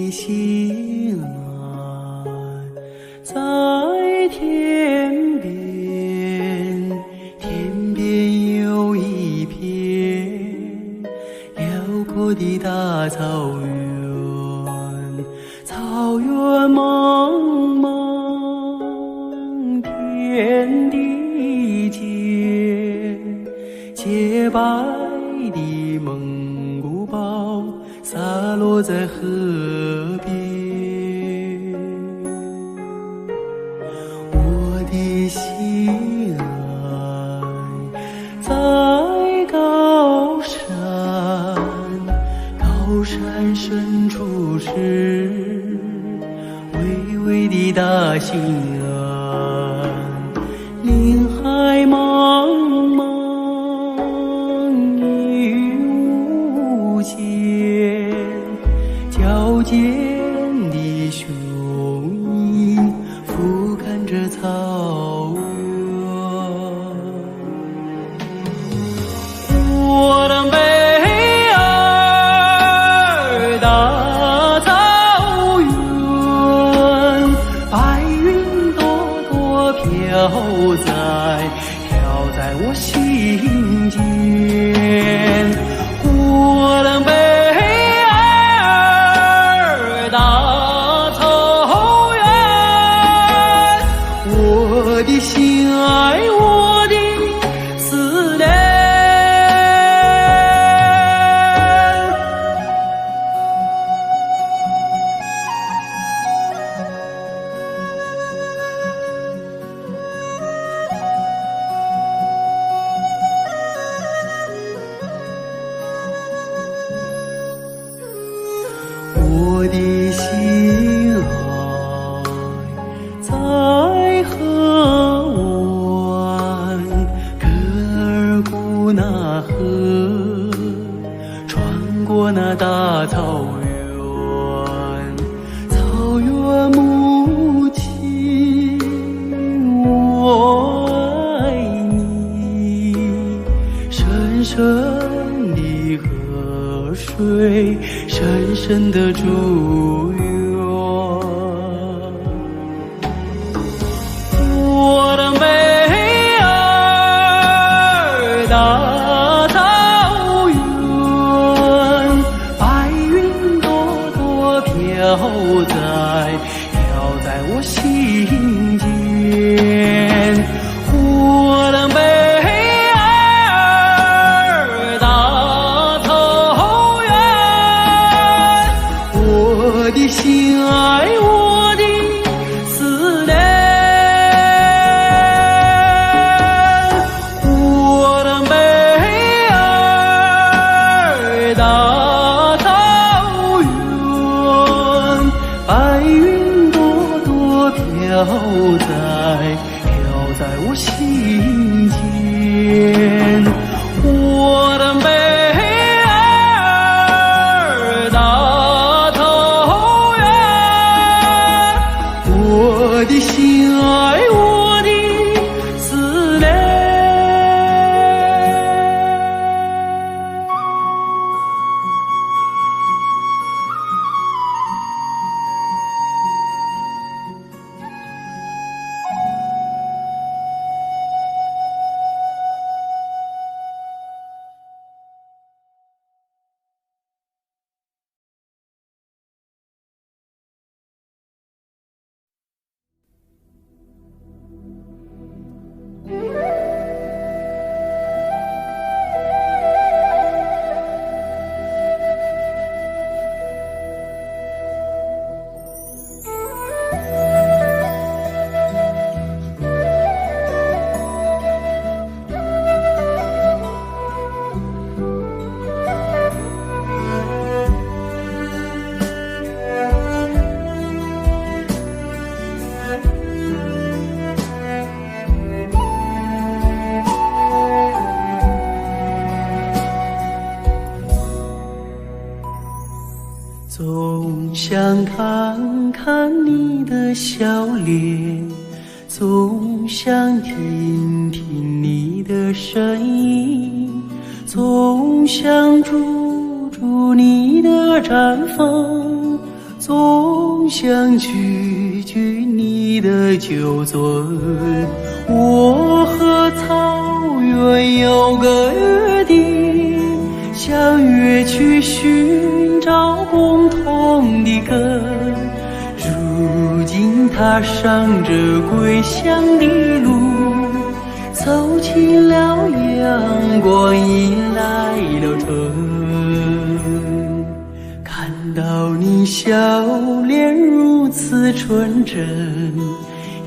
的心啊，在天边，天边有一片辽阔的大草原，草原茫茫，天地间，洁白的蒙古包洒落在河边，我的心爱在高山，高山深处是巍巍的大兴安，林海茫茫雨无间，矫健的雄鹰俯瞰着草原，我的美儿大草原，白云朵朵飘在我心间，我的美儿大草原，我的心爱，我的思念。我的心爱在河湾，格尔古纳河，穿过那大草原，草原母亲，我爱你，深深的河水，深深的祝愿，我的美儿大草原，白云朵朵飘在我心间，我的美儿大草原，我的心爱，我的思念，我的美儿大草原，白云朵朵飘在我心间，我的美儿大草原，我的心爱，我的思念。总想看看你的笑脸，总想听听你的声音，总想住住你的毡房，总想句句你的旧尊。我和草原有个约定，相约去寻找共同的根。如今踏上这归乡的路，走进了阳光，迎来了春。看到你笑脸如此纯真，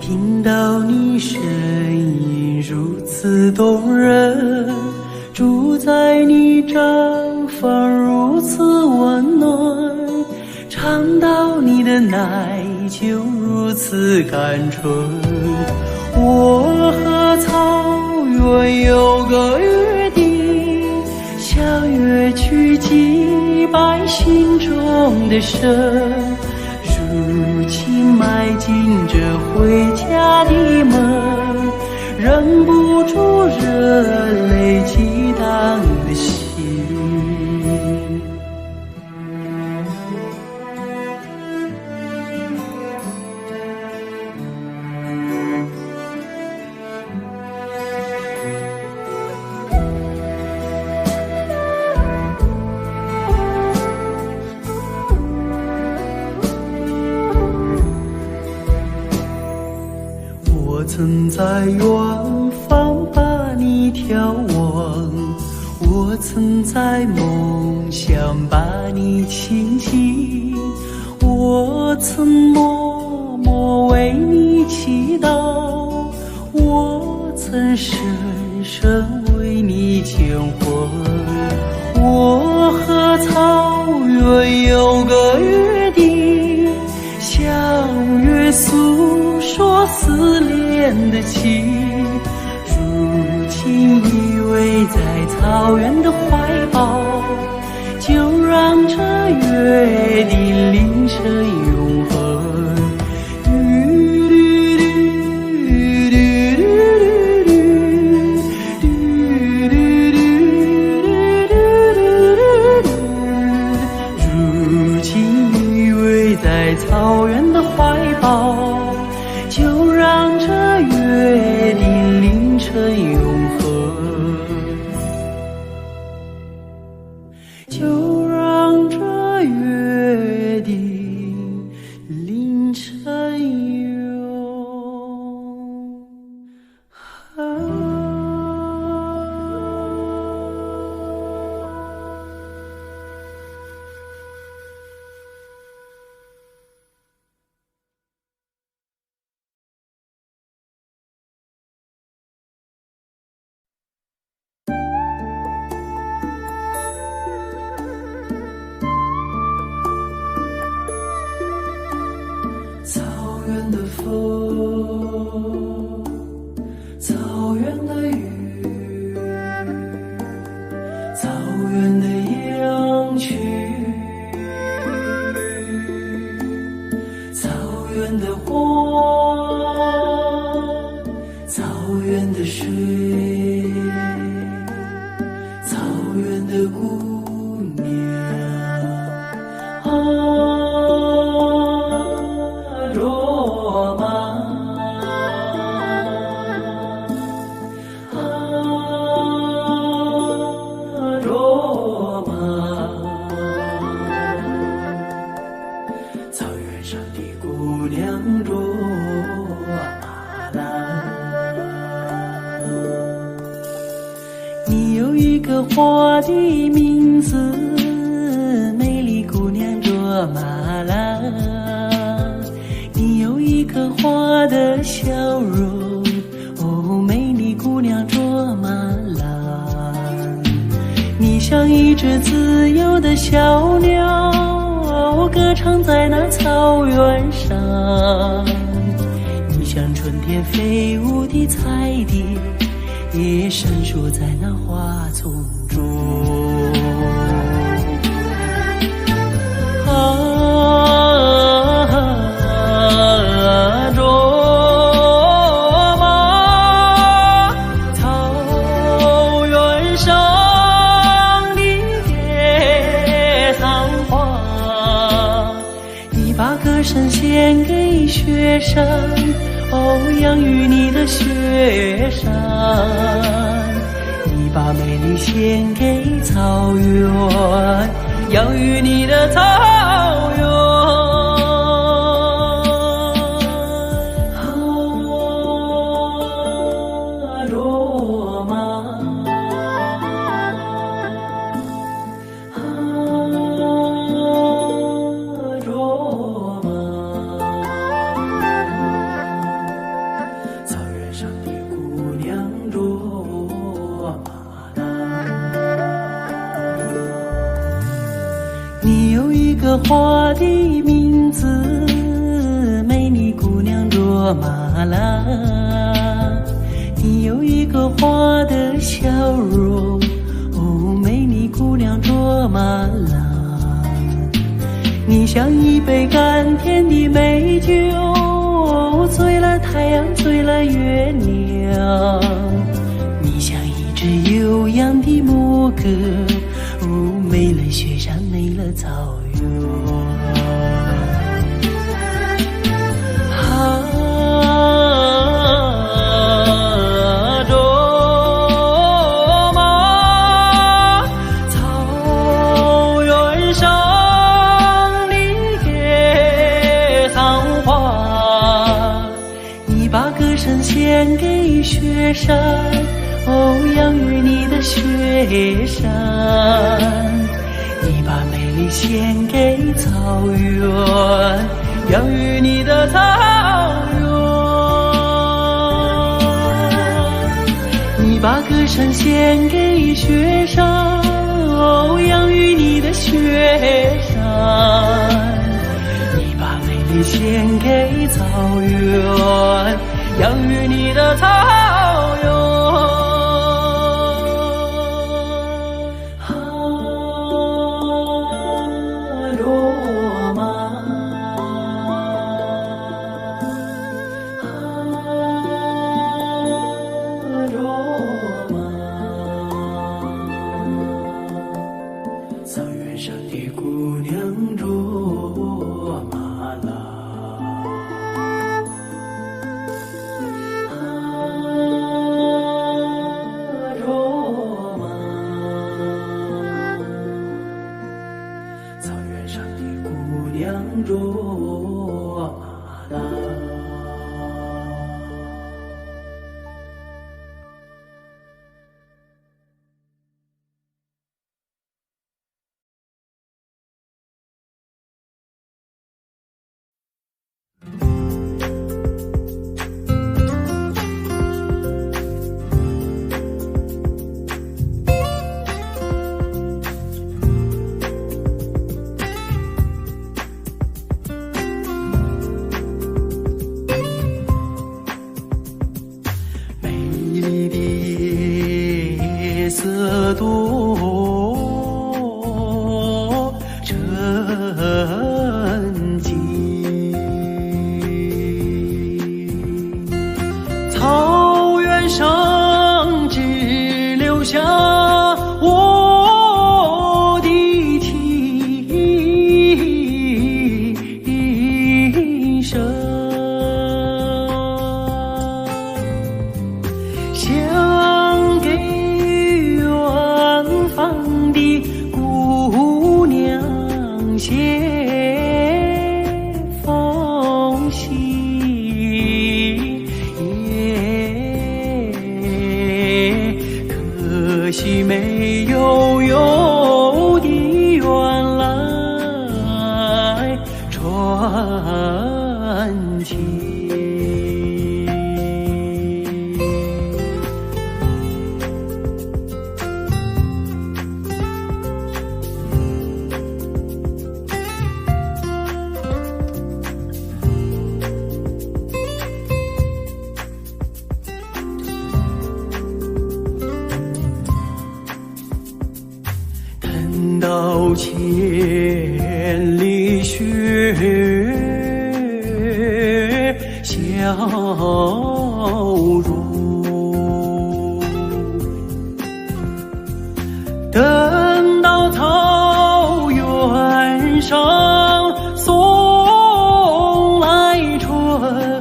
听到你声音如此动人，住在你毡房如此温暖，尝到你的奶酒如此甘醇。我和草原有个约定，相约去祭拜心中的神。如今迈进这回家的门，忍不住热泪激荡的心。我曾在远方把你眺望，我曾在梦想把你亲近，我曾默默为你祈祷，我曾深深为你牵魂。我和草原有个约定，相约诉说思念的情。如今依偎在草原的怀抱，就让这约定铃声永恒。如今依偎在草原的怀抱，就让这约定铃声永恒，就让这约定铃声永恒。草原的风，草原的雨，草原的羊群，草原的花，草原的水，草原的姑娘罗马，罗马，草原上的姑娘罗马兰。你有一个花的名字，美丽姑娘卓玛兰。你有一颗花的笑容，哦，美丽姑娘卓玛兰。你像一只自由的小鸟，歌唱在那草原上。你像春天飞舞的彩蝶，也闪烁在那花丛中。山，哦，养育你的雪山。你把美丽献给草原，养育你的草原。罗马，罗马，草原上的姑娘罗马达。你有一个花的名字，美丽姑娘罗马拉。你有一个花的笑容，哦，美丽姑娘卓玛拉。你像一杯甘甜的美酒，醉了太阳，醉了月亮。你像一只悠扬的牧歌，哦，没了雪山，没了草原。把歌声献给雪山，哦，养育你的雪山。你把美丽献给草原，养育你的草原。你把歌声献给雪山，哦，养育你的雪山。你把美丽献给草原，养育你的草原。罗马，罗马，草原上的姑娘罗马拉。草原上的姑娘罗马拉。色多沉静，草原上只留下我的琴声，想给的姑娘写封信，可惜没有邮的远来传情。到千里雪消融，等到草原上送来春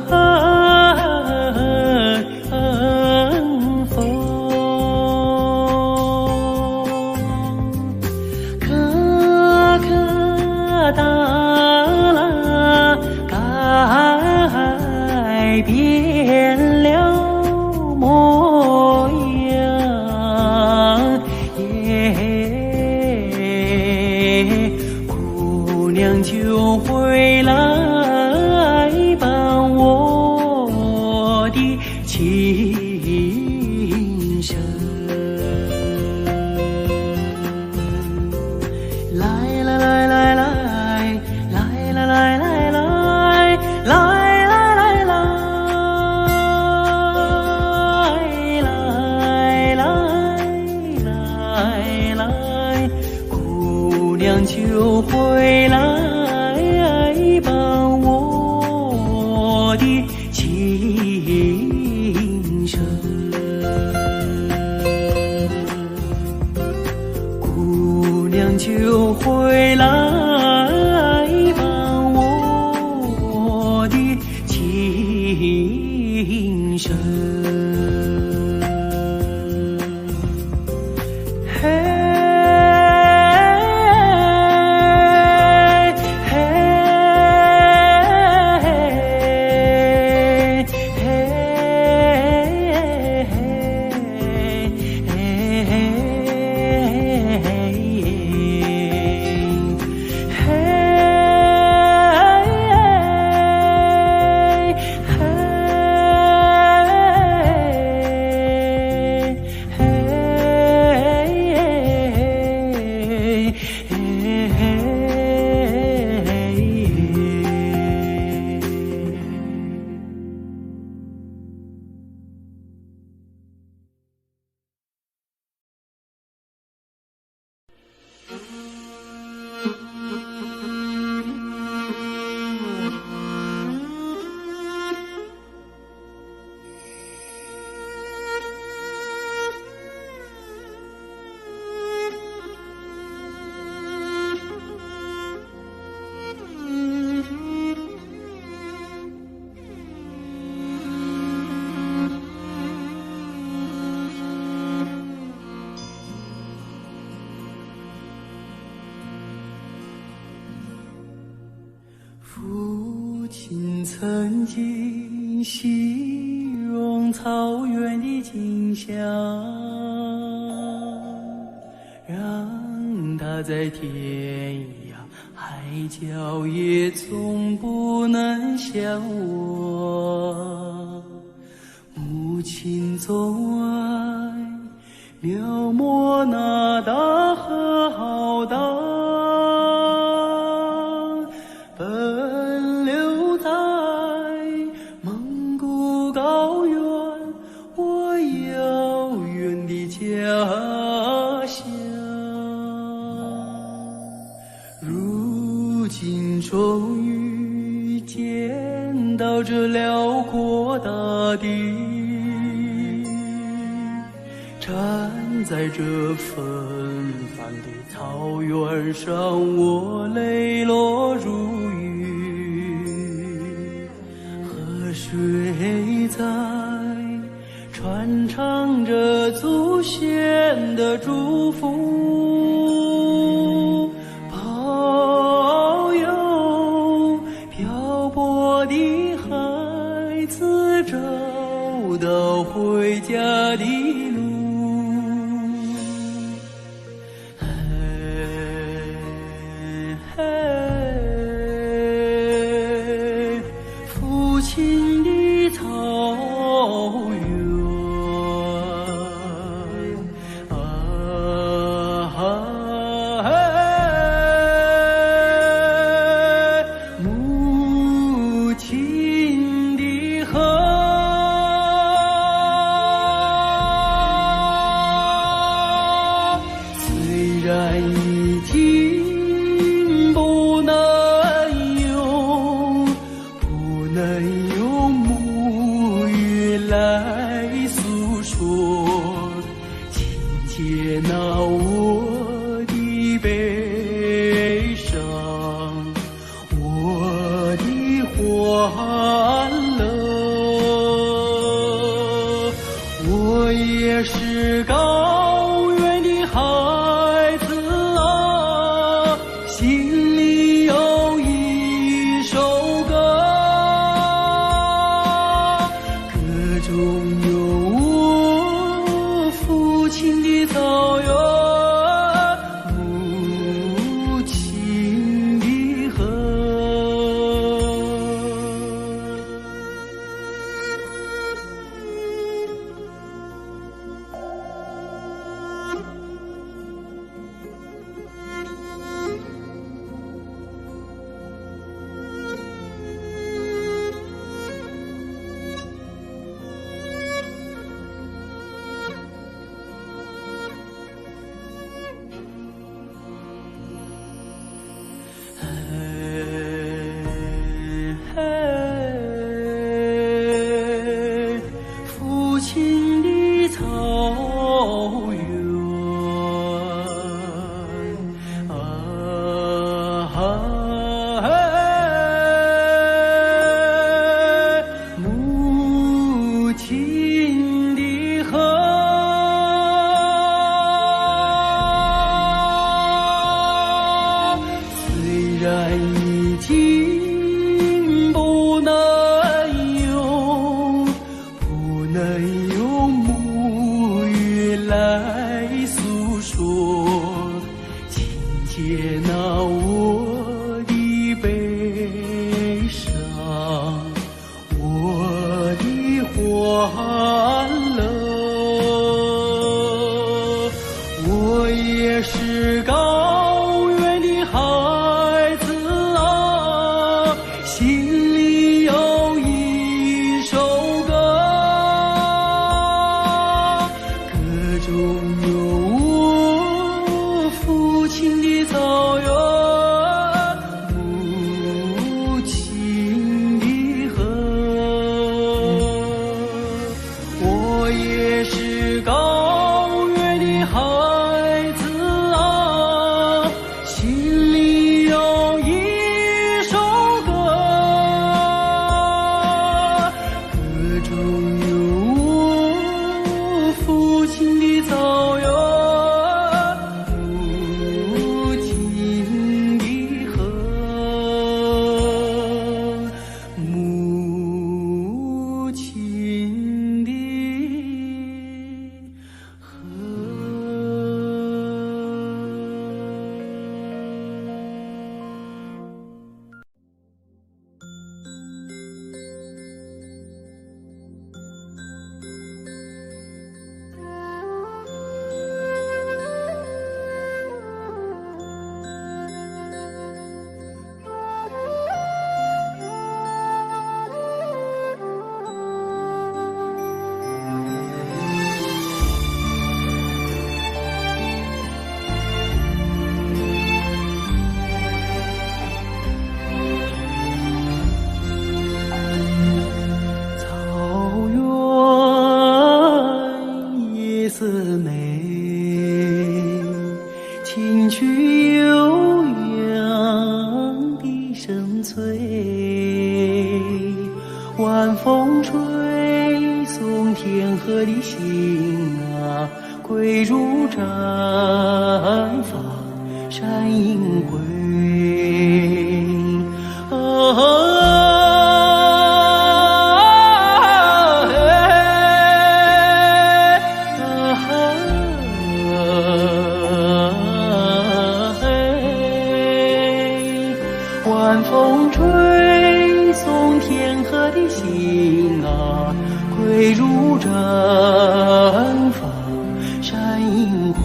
娘就回来吧，我的情深。姑娘就回来吧，我的情深。父亲曾经形容草原的景象，让他在天涯海角也从不能想我。母亲总爱描摹那大河浩荡，奔流在蒙古高原，我遥远的家乡。如今终于见到这辽阔大地，站在这纷繁的草原上，我泪落如雨。河水在传唱着祖先的祝福，保佑漂泊的孩子找到回家的路。父亲的草原母亲的河，虽然已经不能用母语来诉说，请接纳我的悲伤，我的欢乐。我也是高原的孩子啊，母亲的河，虽然已经不能用母语来诉说，请接纳我的悲伤，我的欢乐。我也是高原的孩子啊，心里有一首歌，歌中有我父亲的草原，母亲的河。我也是高原的孩子啊，心里有一首歌，歌中有我父亲的草原，母亲的河，母亲的河。草原夜色美，听取悠扬的声催，晚风吹送天河的星啊，归入毡房山阴归。晚风吹送天河的星啊，归入毡房山阴归。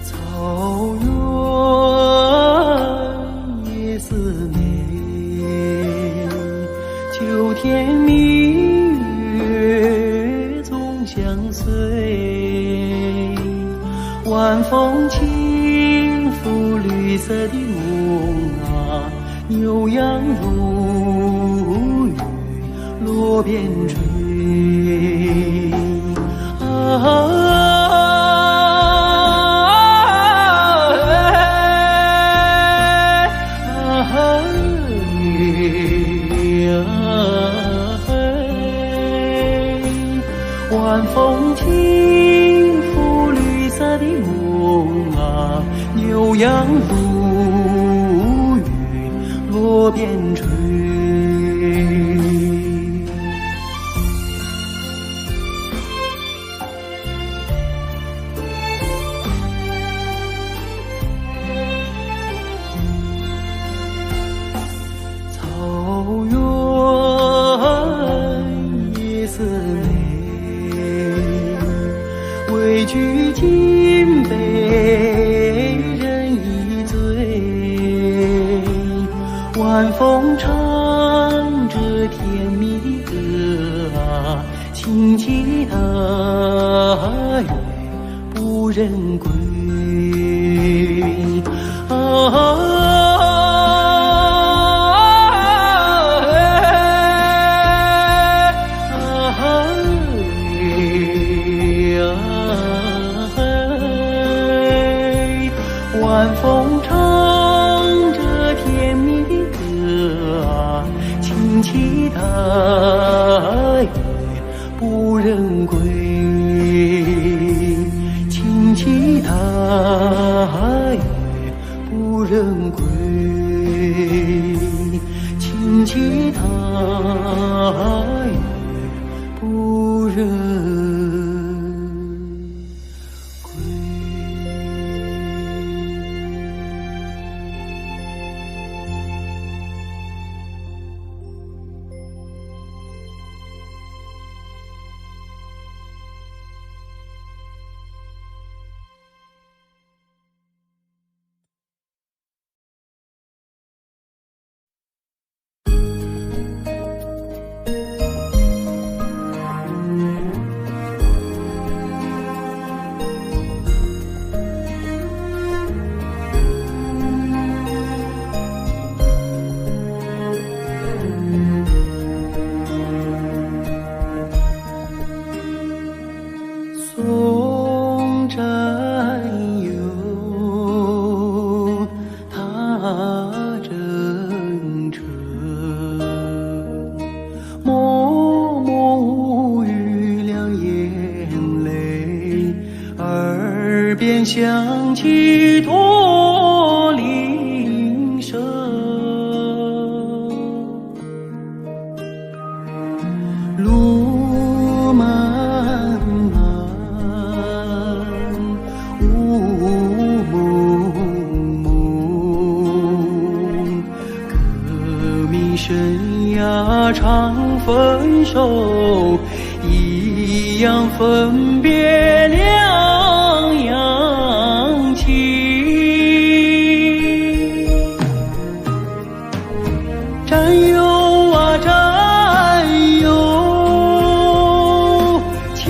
草原夜色美，秋天明月总相随，晚风轻拂绿色的梦啊，牛羊如雨落边吹。晚风轻拂绿色的梦啊，牛羊如雨落边吹。草原夜色美，畏惧今被人一醉，晚风唱着甜蜜的歌啊，轻骑踏月不人归啊。无人归，轻骑踏月不人归。送战友，踏征程，默默无语两眼泪，耳边响起驼铃声。路漫漫雾蒙蒙，革命生涯常分手，一样分别两样情。战友啊战友，亲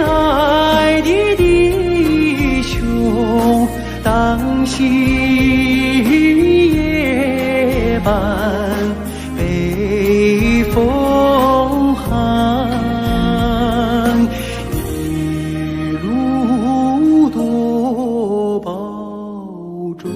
爱的弟兄，当夕夜半北风寒，一路多保重。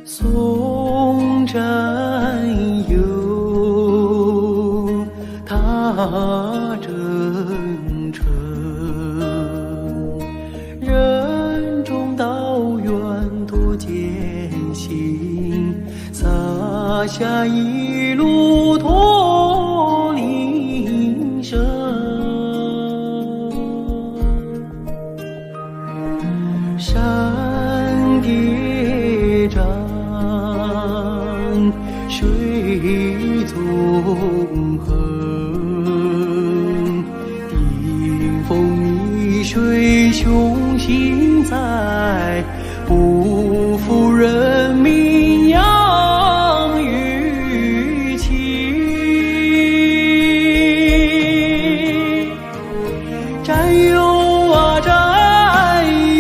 送战友，踏征程，任重道远多艰辛，洒下一路驼铃声。山叠嶂，水纵横，顶风逆水，雄心在，不负人民养育情。战友啊战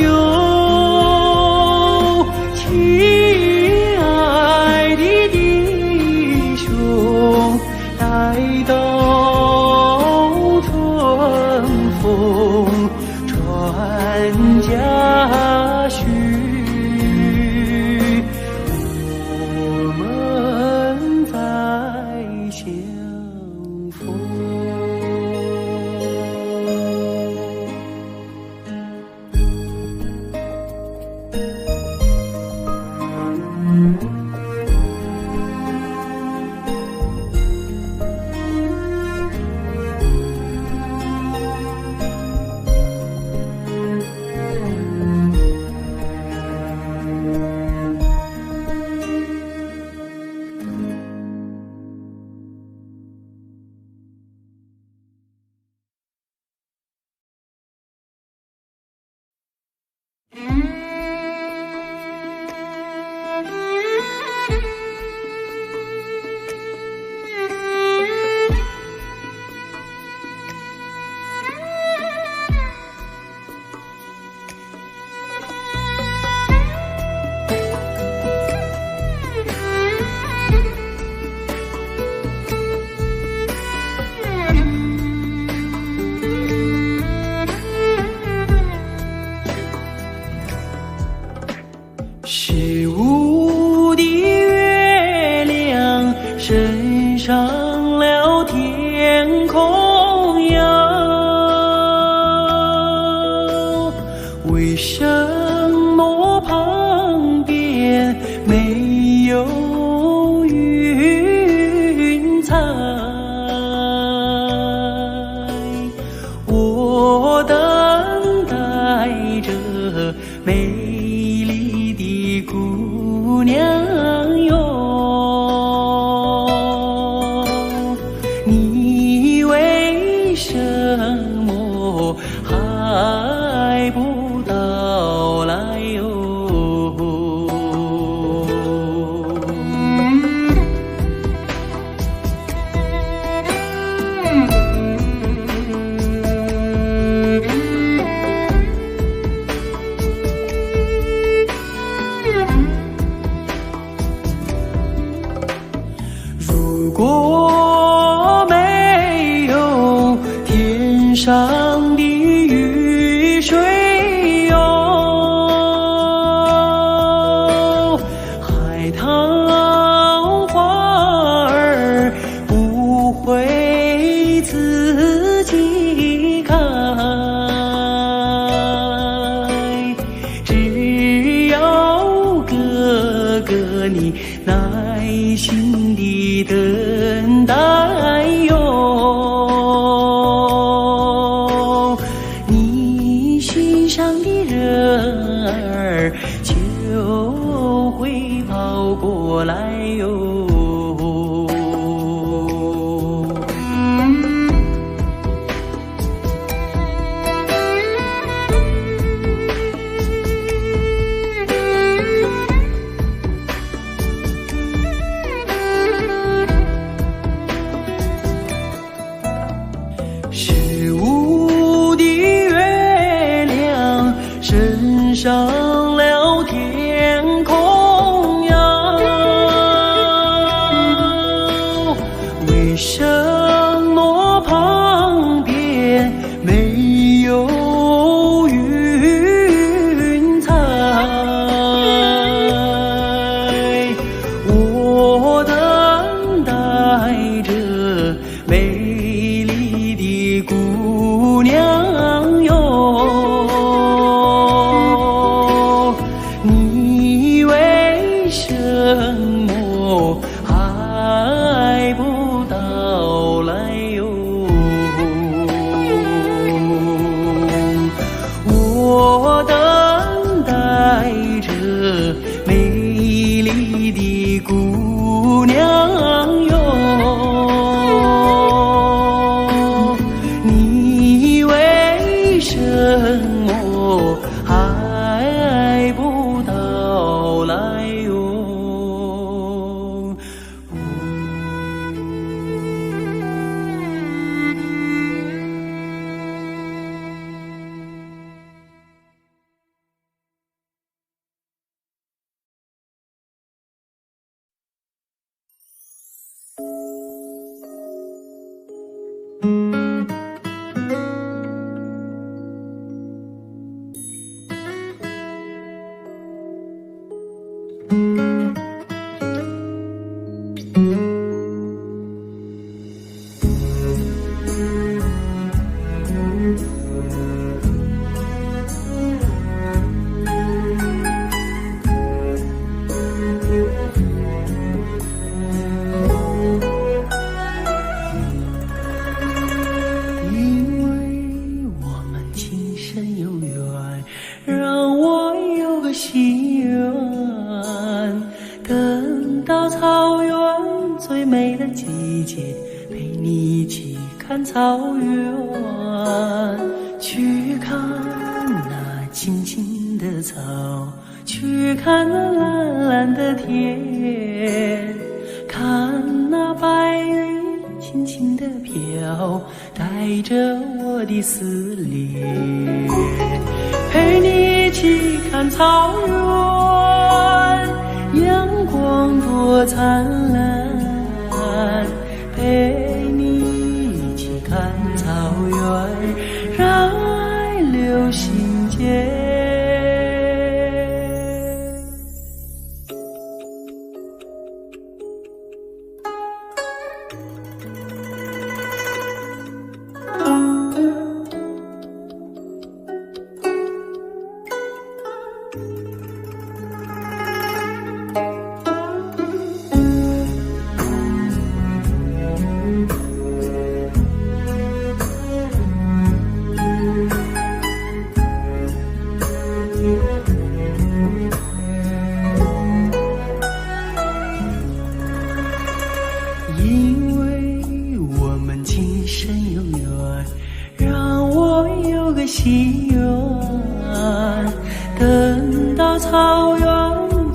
友，亲爱的弟兄，待到春风传家序，上了天空呀，为什么旁边没有云彩？我等待着美丽的姑娘哟，你为什么还不到来哟？如果没有天上的雨水哟，海棠花儿不会自己开，只要哥哥你耐心地等待哟，你心上的人儿就会跑过来哟。15的月亮升上了天空呀，为什么旁边没有云彩？我等待着美丽的姑娘哟，你为什么还不到来哟？我等待着美丽的姑娘哟，你为什么还不到来哟？心愿，等到草原最美的季节，陪你一起看草原，去看那青青的草，去看那蓝蓝的天，看那白云轻轻地飘，带着我的思念，陪你一起看草原，阳光多灿烂，陪你一起看草原，让爱流心间。心愿。等到草原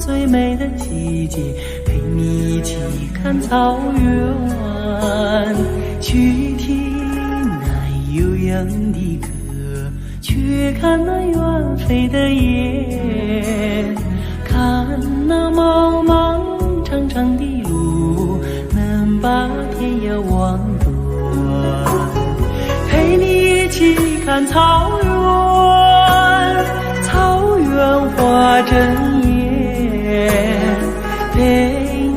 最美的季节，陪你一起看草原，去听那悠扬的歌，去看那远飞的雁，看那茫茫长长的路，能把天涯望断。陪你一起看草原，草原花争艳，陪你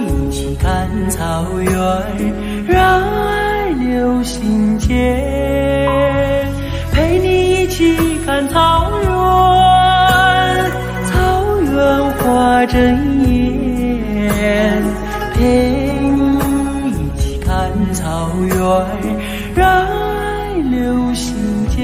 一起看草原，让爱留心间。陪你一起看草原，草原花争艳，陪你一起看草原，让爱留心间。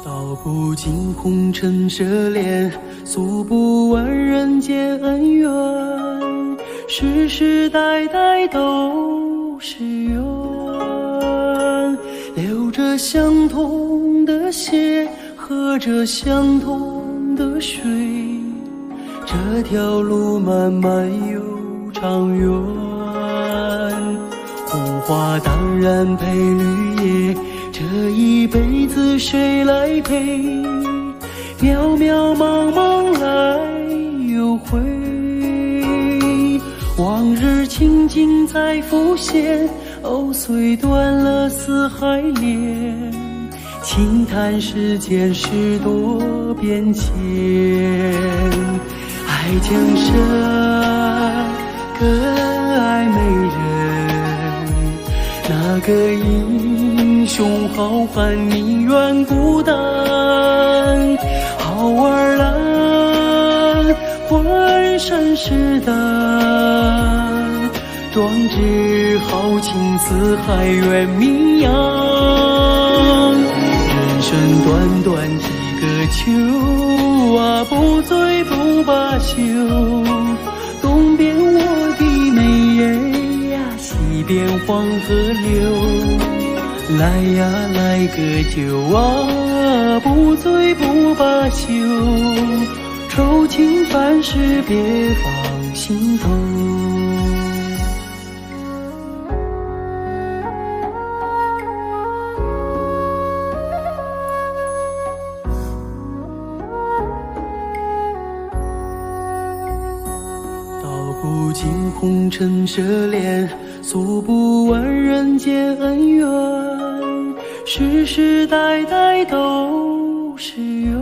道不尽红尘奢恋，诉不完人间恩怨，世世代代都是缘，流着相同的血，喝着相同的水，这条路漫漫又长远。红花当然配绿叶，这一辈子谁来陪？渺渺茫茫来又回，往日情景再浮现，藕虽断了丝还连，轻叹世间事多变迁。爱江山更爱美人，那个英雄好汉宁愿孤单，好儿郎浑身是胆，壮志豪情四海远名扬。人生短短几个秋啊，不醉不罢休，东边我的美人呀，西边黄河流。来呀来个酒啊，不醉不罢休，愁情烦事别放心头。道不尽红尘奢恋，诉不完人间恩怨，世世代代都是缘，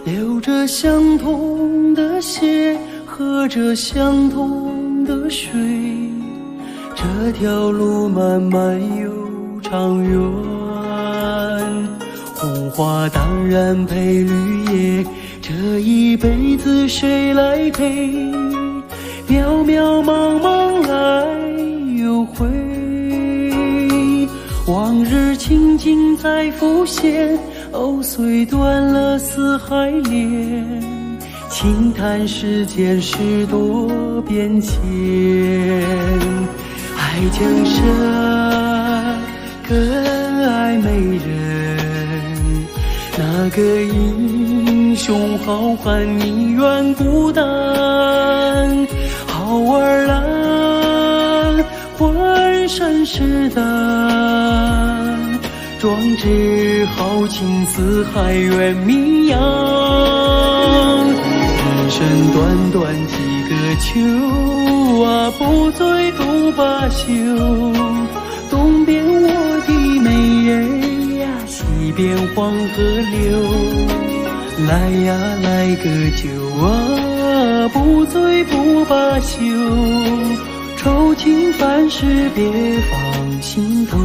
流着相同的血，喝着相同的水，这条路漫漫又长远。红花当然配绿叶，这一辈子谁来陪？渺渺茫茫来又回，往日情景再浮现，藕虽断了丝还连，轻叹世间事多变迁。爱江山更爱美人，那个英雄好汉宁愿孤单，好儿郎浑身是胆，壮志豪情四海远名扬。人生短短几个秋啊，不醉不罢休。东边我的美人呀，西边黄河流。来呀来个酒啊，不醉不罢休。愁情烦事别放心头。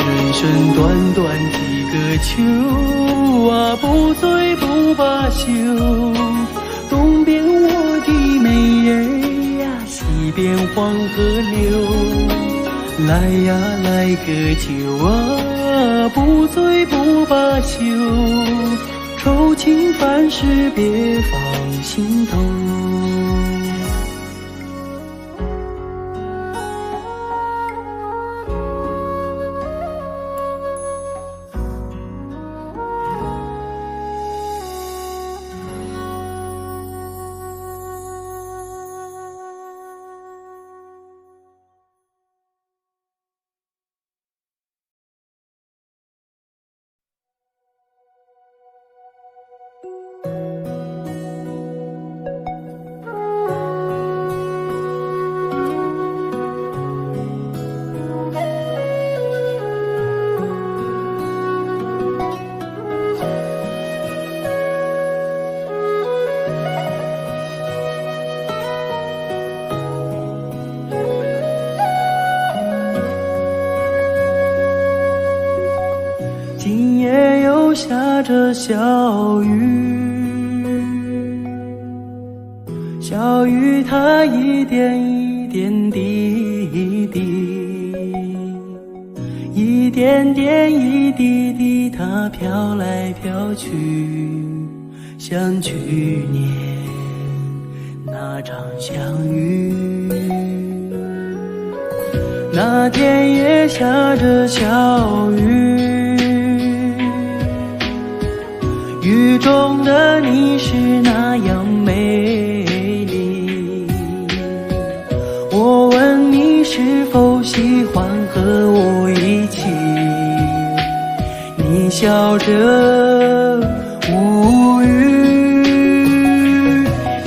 人生短短几个秋啊，不醉不罢休。东边我的美人呀，西边黄河流。来呀来个酒啊，不醉不罢休。愁情烦事别放心头。今夜又下着小雨，小雨它一点一点滴滴，一点点一滴滴，它飘来飘去，像去年那场相遇。那天也下着小雨，雨中的你是那样美丽。我问你是否喜欢和我一起，你笑着无语。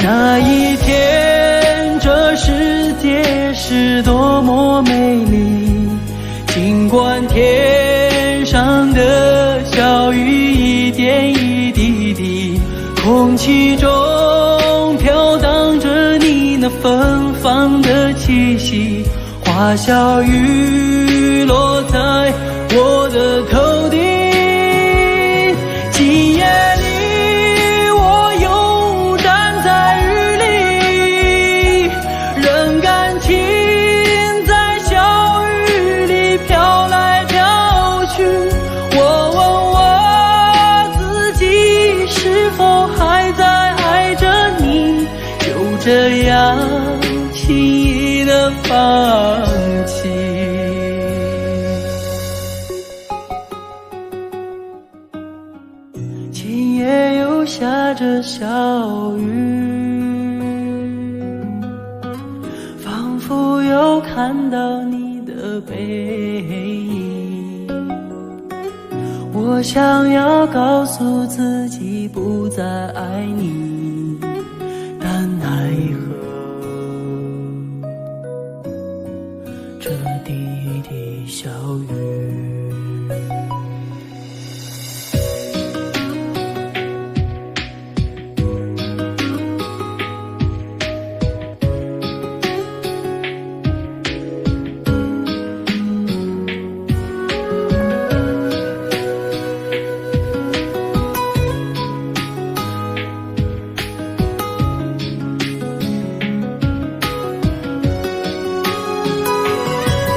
那一天这世界是多么美丽，尽管天上的小雨一点一滴滴，空气中飘荡着你那芬芳的气息。花小雨落在我的头顶，今夜里我又站在雨里，任感情在小雨里飘来飘去。我问我自己是否还在爱着你，就这样轻易地放弃。今夜又下着小雨，仿佛又看到你的背影。我想要告诉自己不再爱你，但奈何这滴滴小雨。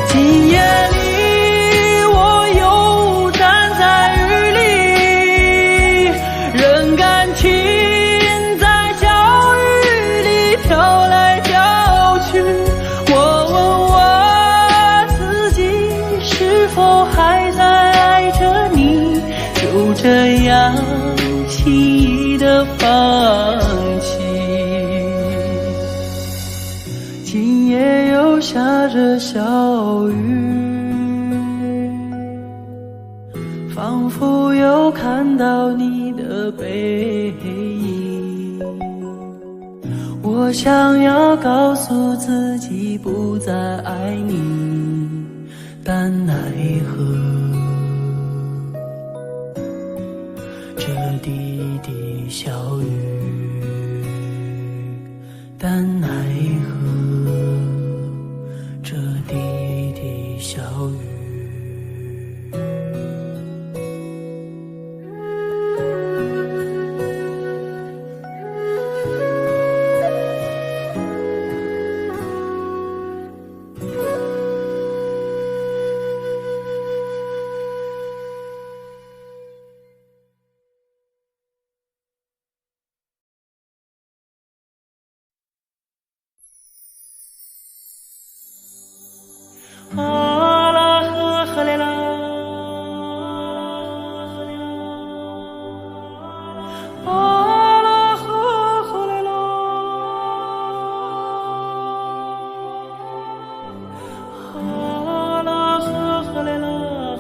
今夜里我又站在雨里，任感情在小雨里飘来飘去。我问我自己是否还在爱着你，就这样轻易地放弃。今夜又下着小雨，仿佛又看到你的背影。我想要告诉自己不再爱你，但奈何这滴滴小雨，但奈何这滴滴小雨。啊啦呵呵嘞啦，啊啦呵呵嘞啦，啊啦呵呵嘞啦，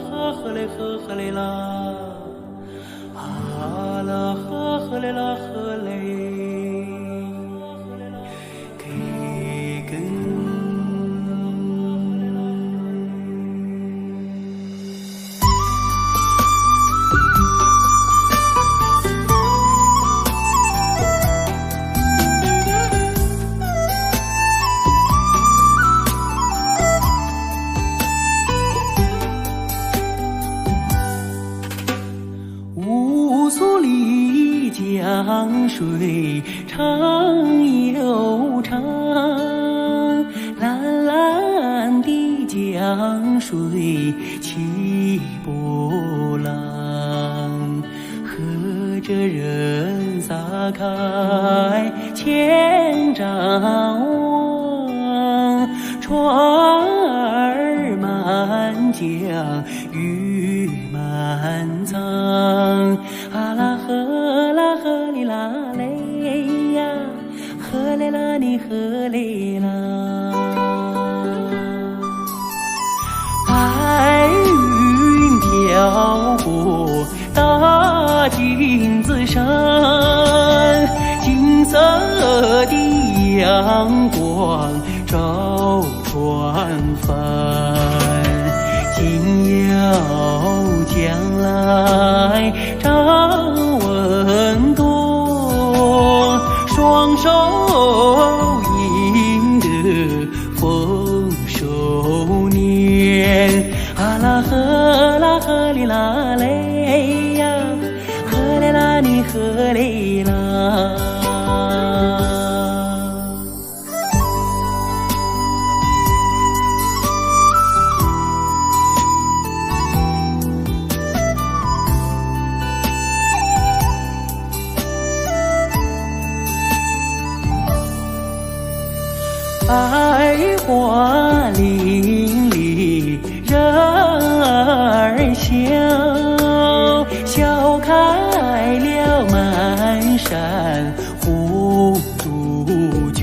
呵呵嘞呵呵嘞啦，啊啦呵呵嘞啦呵嘞。乌苏里江水长又长，蓝蓝的江水起波浪，和着人撒开千丈网，船儿满江鱼满仓，啊啦呵啦呵哩啦嘞呀，呵嘞啦你呵嘞啦，白云飘过大金子山，金色的阳光照船帆，紧要将来张文多，双手赢得丰收年，啊啦呵啦呵哩啦嘞呀，呵嘞啦你呵嘞啦。百花林里人儿笑，笑开了满山红杜鹃，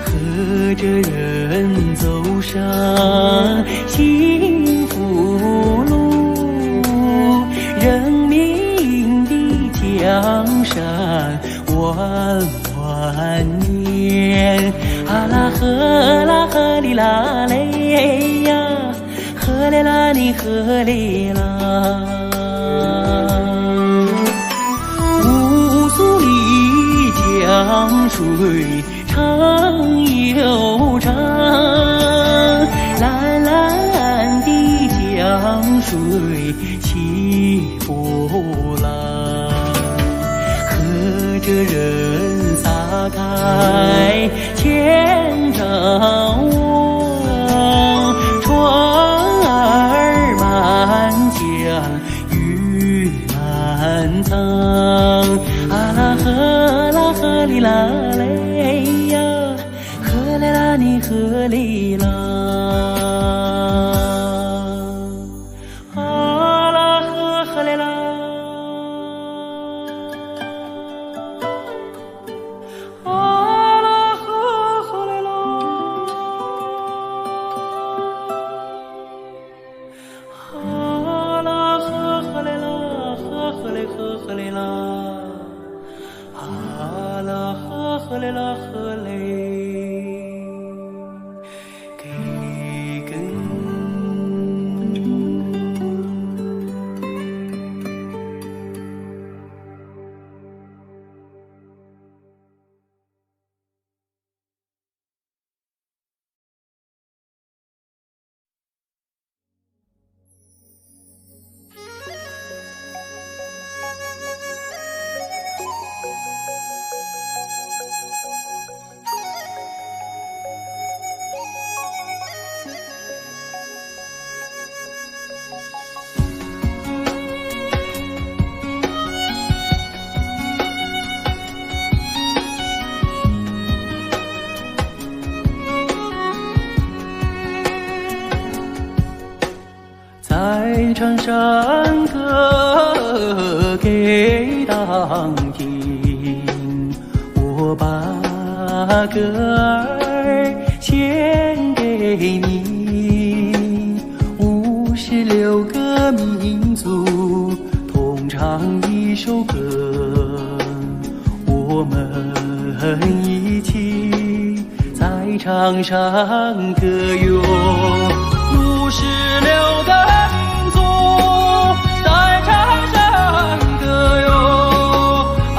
和着人走上幸福路，人民的江山万万年，啊啦呵啦呵哩啦嘞呀，呵嘞啦你呵嘞啦。乌苏里江水长又长，蓝蓝的江水起波浪，和着人撒开千丈网，船儿满江鱼满仓，啊啦呵啦呵哩啦嘞呀，呵嘞啦你呵哩啦，啊啦呵呵嘞啦。呵嘞啦，啊啦呵喝嘞啦喝嘞，给根。在唱山歌给当听，我把歌儿献给你。56个民族同唱一首歌，我们一起在场上歌哟。56个民族在场上歌哟，啊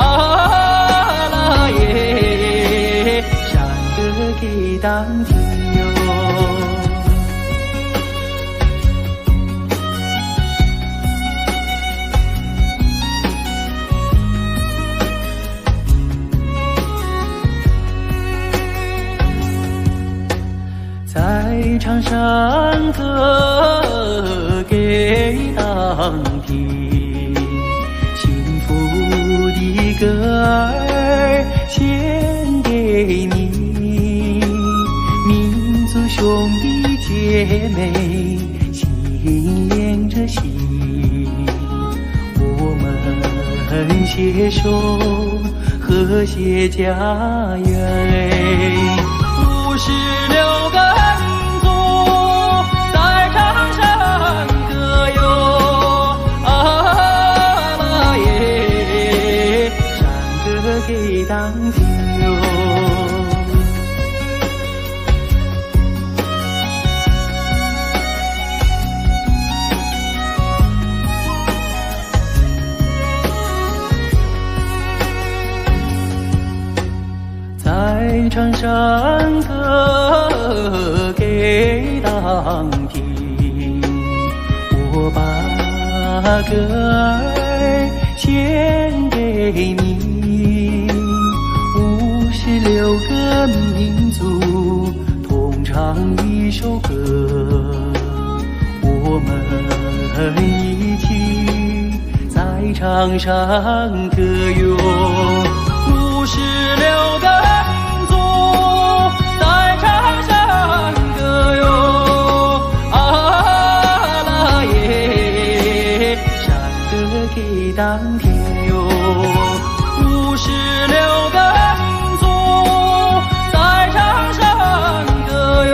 啦耶，山歌给当听哟。在场山歌给当听，幸福的歌儿献给你，民族兄弟姐妹心连着心，我们携手和谐家园。56个民族在场上歌哟，啊啦耶，山歌给当听哟。在场山歌给当听，我把歌儿献给你。56个民族同唱一首歌，我们一起在场上歌哟。56个民族在场上歌哟，啊啦耶，山歌给当听哟。56个民族在场上歌哟，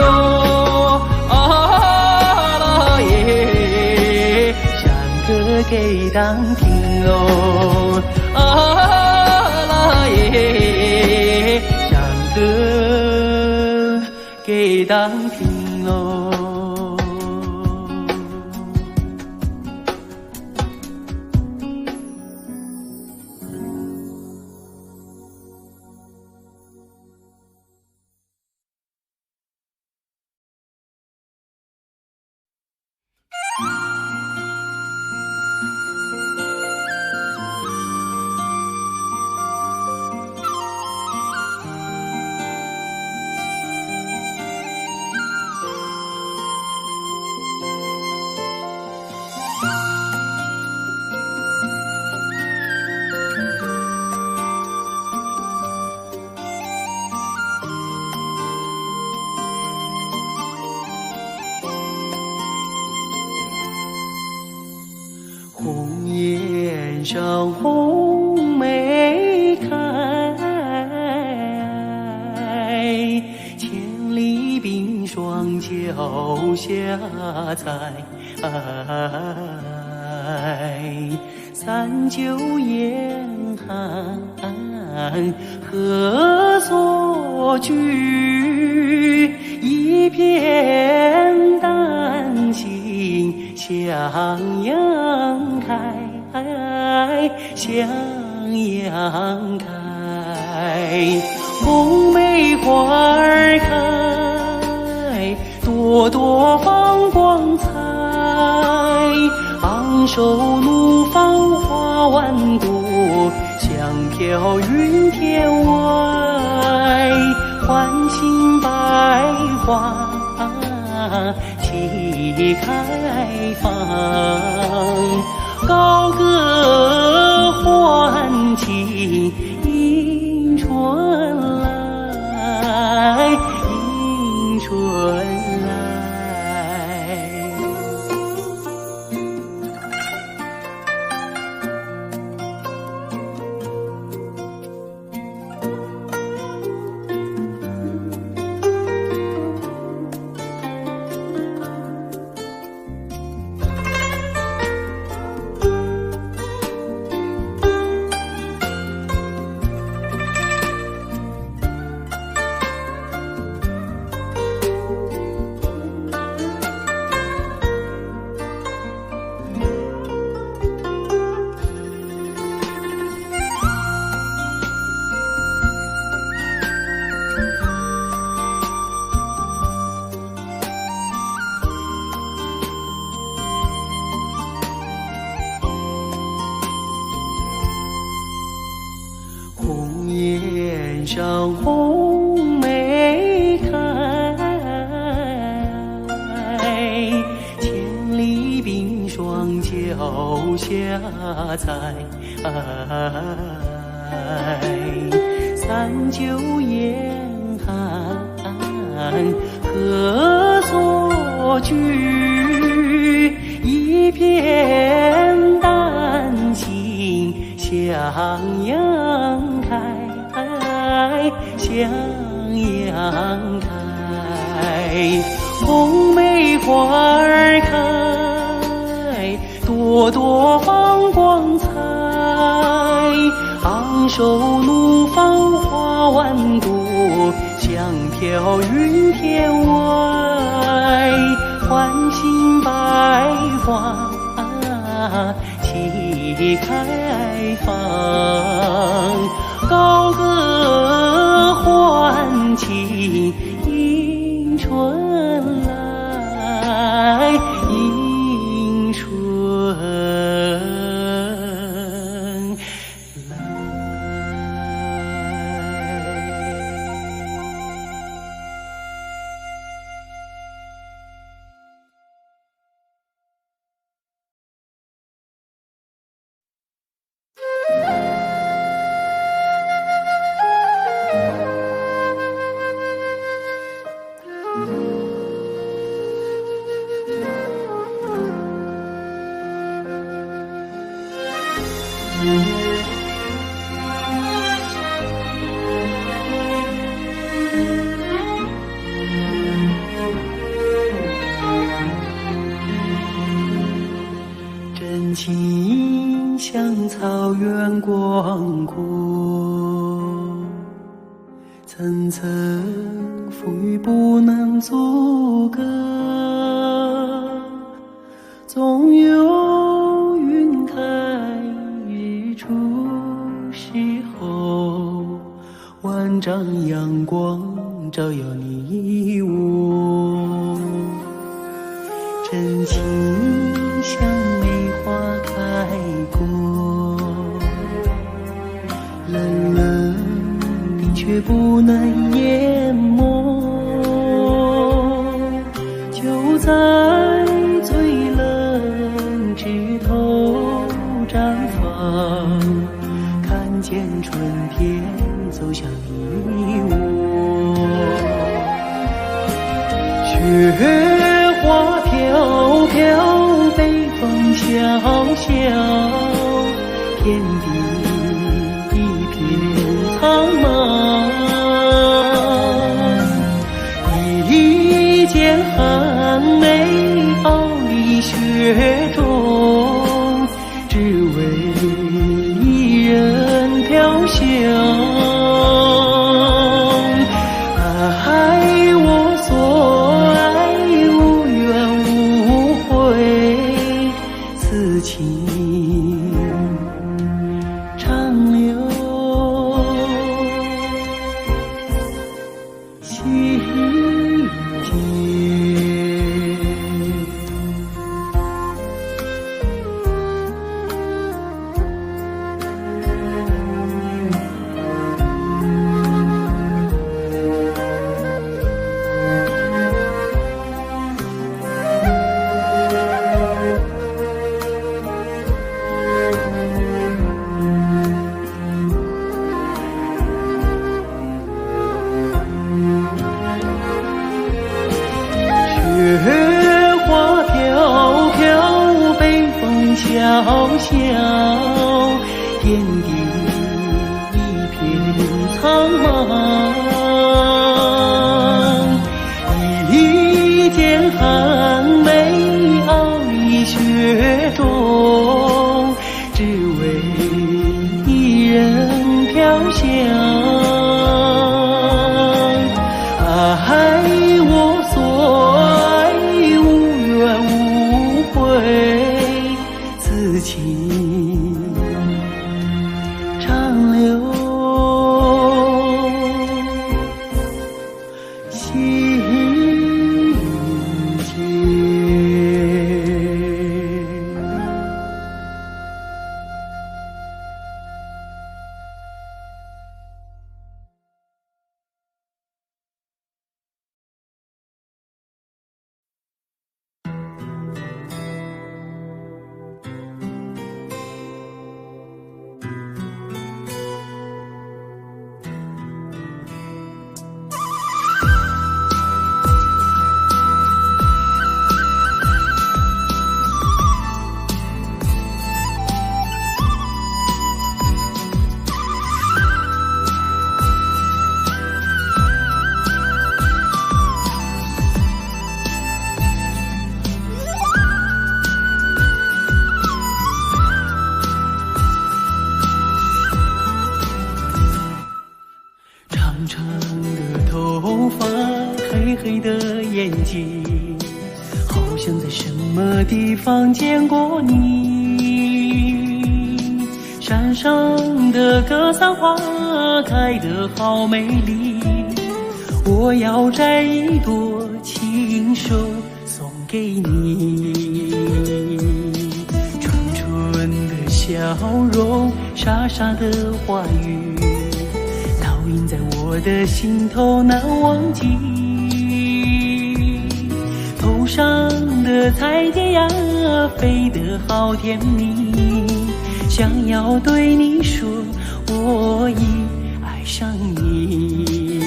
啊啦耶，山歌给当听哟，耶，山歌给当听喽。红颜上红梅开，千里冰霜脚下踩。39严寒，何所居？一片丹心向阳开，向阳开。红梅花儿开，朵朵放光彩。昂首怒放花万朵，香飘云天外。唤醒百花齐开放，高歌欢庆迎春来，迎春来。红颜上红梅开，千里冰霜脚下踩。三九严寒何所居？一片丹心向阳开，向阳开。红梅花儿开，朵朵放光彩。昂首怒放花万朵，香飘云天外。唤醒百花齐开放，高歌欢庆迎春来，迎春来。真情像草原广阔，层层风雨不能阻隔。总有云开日出时候，万丈阳光照耀你我。真情像梅花开过，冷冷冰却不能淹没。就在最冷枝头绽放，看见春天走向你我。雪花飘飘，北风萧萧，天地一片苍茫。一剑寒梅傲立雪中，只为一人飘香。笑，天地一片苍茫。一剑寒梅傲一雪中，只为一人飘香。爱我所爱，无怨无悔，此情长留心间。长长的头发，黑黑的眼睛，好像在什么地方见过你。山上的格桑花开得好美丽，我要摘一朵亲手送给你。纯纯的笑容，傻傻的话语，烙印在我的心头难忘记。头上的彩蝶呀，飞得好甜蜜，想要对你说，我已爱上你。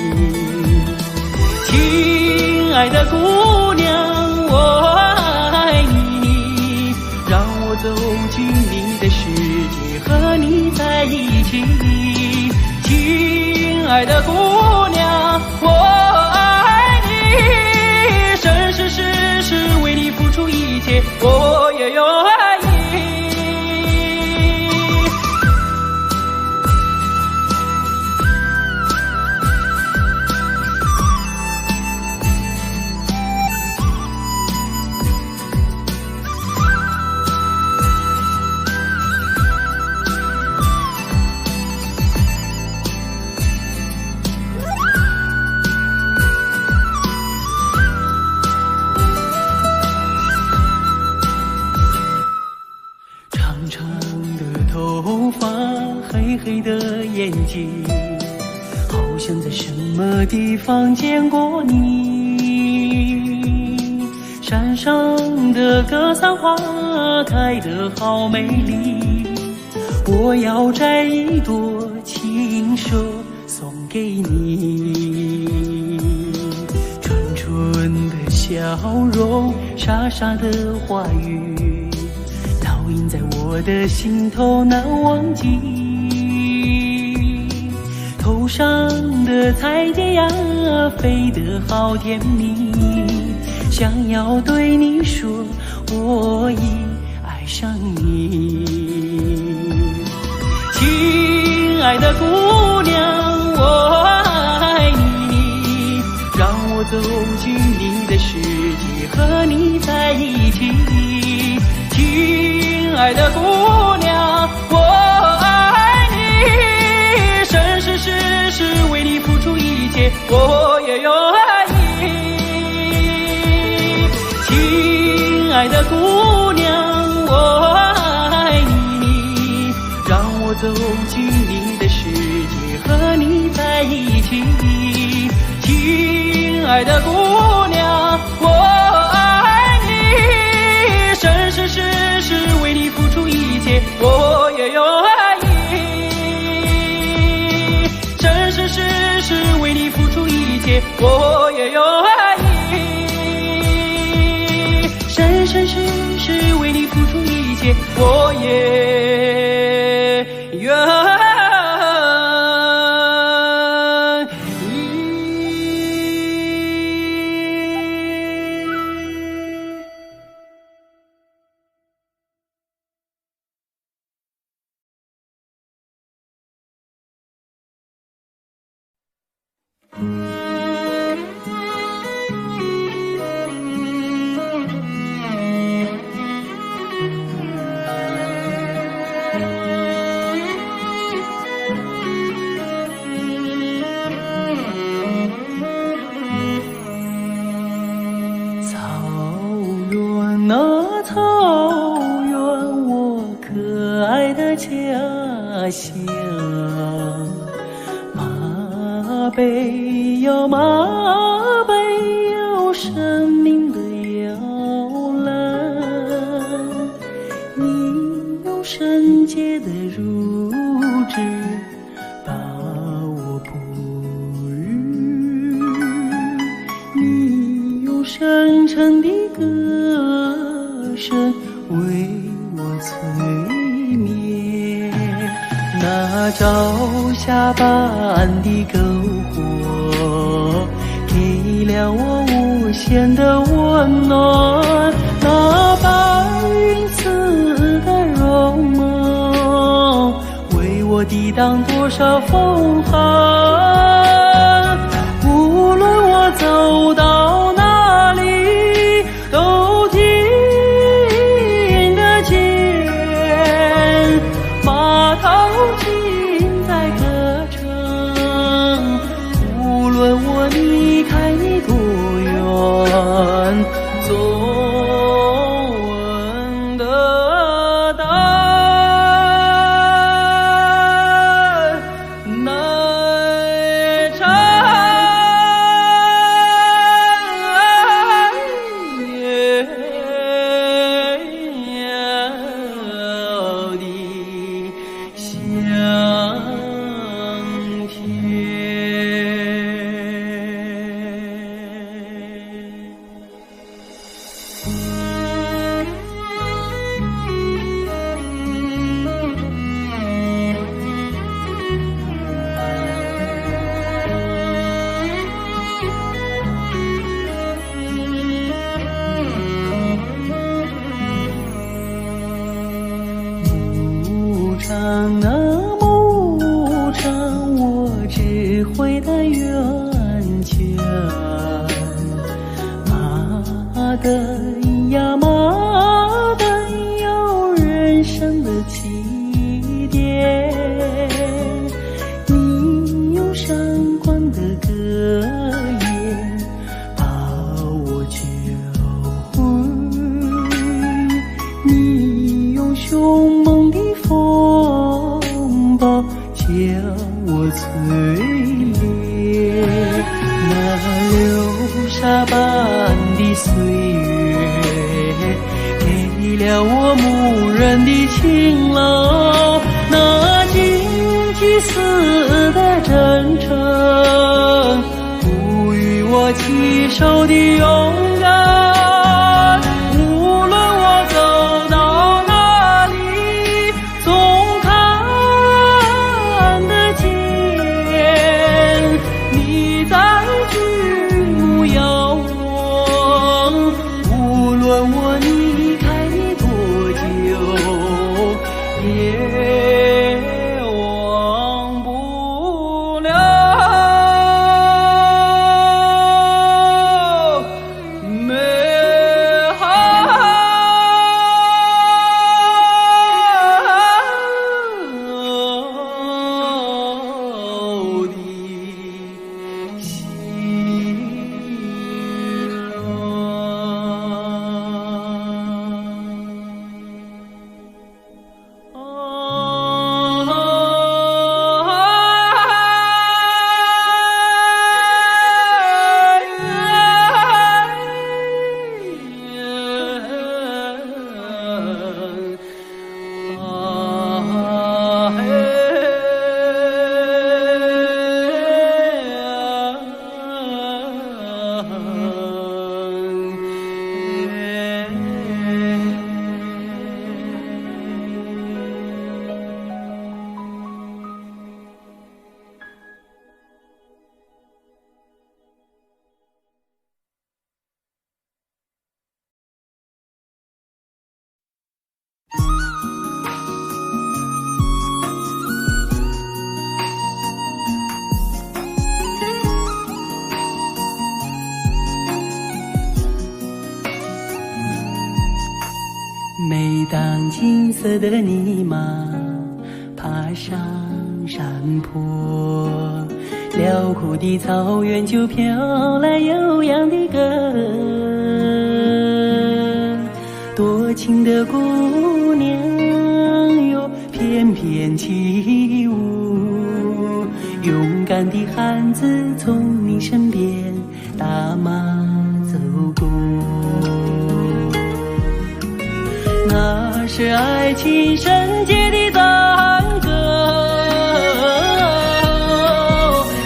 亲爱的姑娘，我爱你，让我走进你的世界，和你在一起。亲爱的姑娘，我爱你，生生世世为你付出一切，我也愿意。黑黑的眼睛，好像在什么地方见过你。山上的格桑花开得好美丽，我要摘一朵亲手送给你。纯纯的笑容，傻傻的话语，烙印在我的心头难忘记。头上的彩蝶呀，飞得好甜蜜，想要对你说，我已爱上你。亲爱的姑娘，我爱你，让我走进你的世界，和你在一起。亲爱的姑娘，我爱你，生生世世为你付出一切，我也愿意。亲爱的姑娘，我爱你，让我走进你的世界，和你在一起。亲爱的姑娘，我爱你，生生世世为你付出一切，我也愿意。生生世世为你付出一切，我也愿意。生生世世为你付出一切，我也愿那草原，我可爱的家乡。马背摇，马背摇，生命的摇篮。你用圣洁的乳汁把我哺育，你用深沉的歌声为我催眠，那朝霞般的篝火给了我无限的温暖，那白云似的容貌为我抵挡多少风寒，无论我走到哪里都听得见马头琴在歌唱，无论我离开你多远，总闻得到那牧场，我只回到原家。马灯呀马灯，有人生的起点。你用闪光的歌言把我教会，你用凶猛的风暴将我淬炼，那流沙般的岁月给了我牧人的勤劳，那荆棘似的真诚赋予我起手的勇敢，无论我走到哪里总看得见你在举目遥望，无论我离开你多久也忘不了当金色的泥马爬上山坡，辽阔的草原就飘来悠扬的歌。多情的姑娘哟，翩翩起舞，勇敢的汉子从你身边打马走过。那是爱情圣洁的赞歌，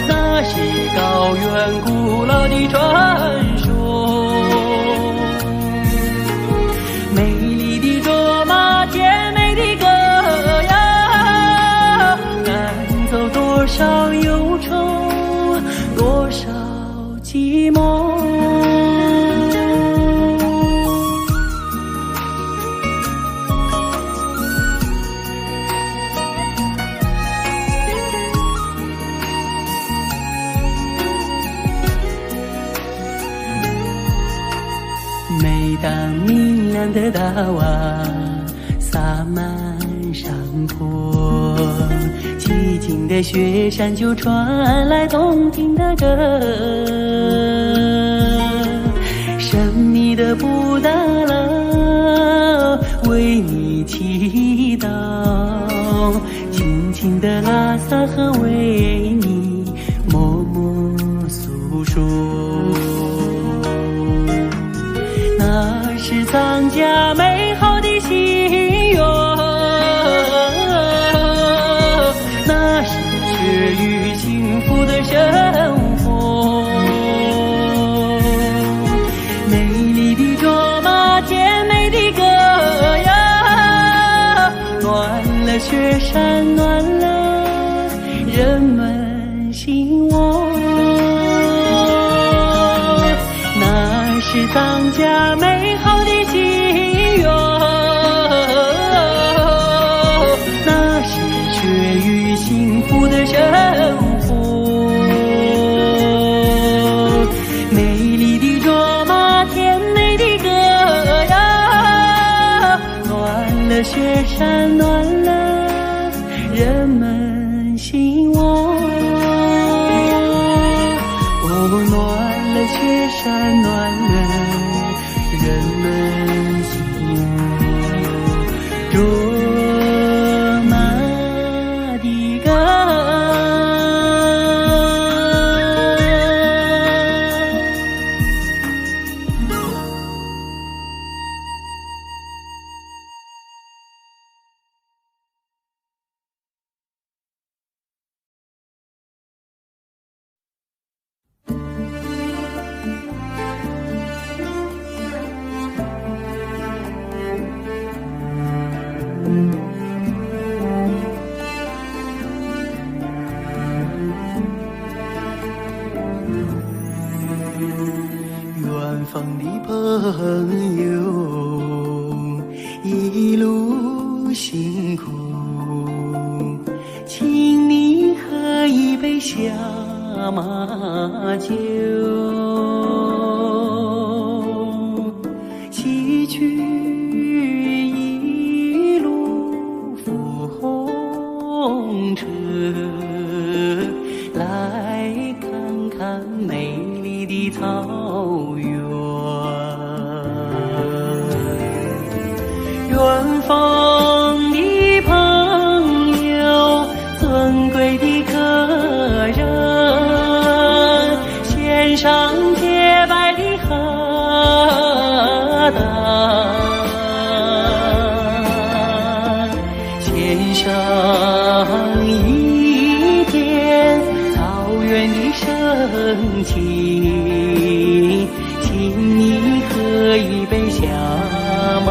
那是高原古老的传说。美丽的卓玛，甜美的歌谣，赶走多少忧愁，多少寂寞。每当明亮的大瓦洒满山坡，寂静的雪山就传来动听的歌。神秘的布达拉为你祈祷，轻轻的拉萨河为你默默诉说。那是藏家美好的心愿，那是血与幸福的生活。美丽的卓玛，甜美的歌谣，暖了雪山，暖了人们心窝。那是藏家美好的心愿，那是血与幸福的生活。美丽的卓玛，甜美的歌谣，暖了雪山，暖了人们心窝。哦，暖了雪山，暖了人们心窝。卓玛的歌。远方的朋友，一路辛苦，请你喝一杯下马酒，洗去一路风尘，来看看美丽的草原。远方的朋友，尊贵的客人，献上洁白的荷担，献上一片草原的深情，请你喝一杯下马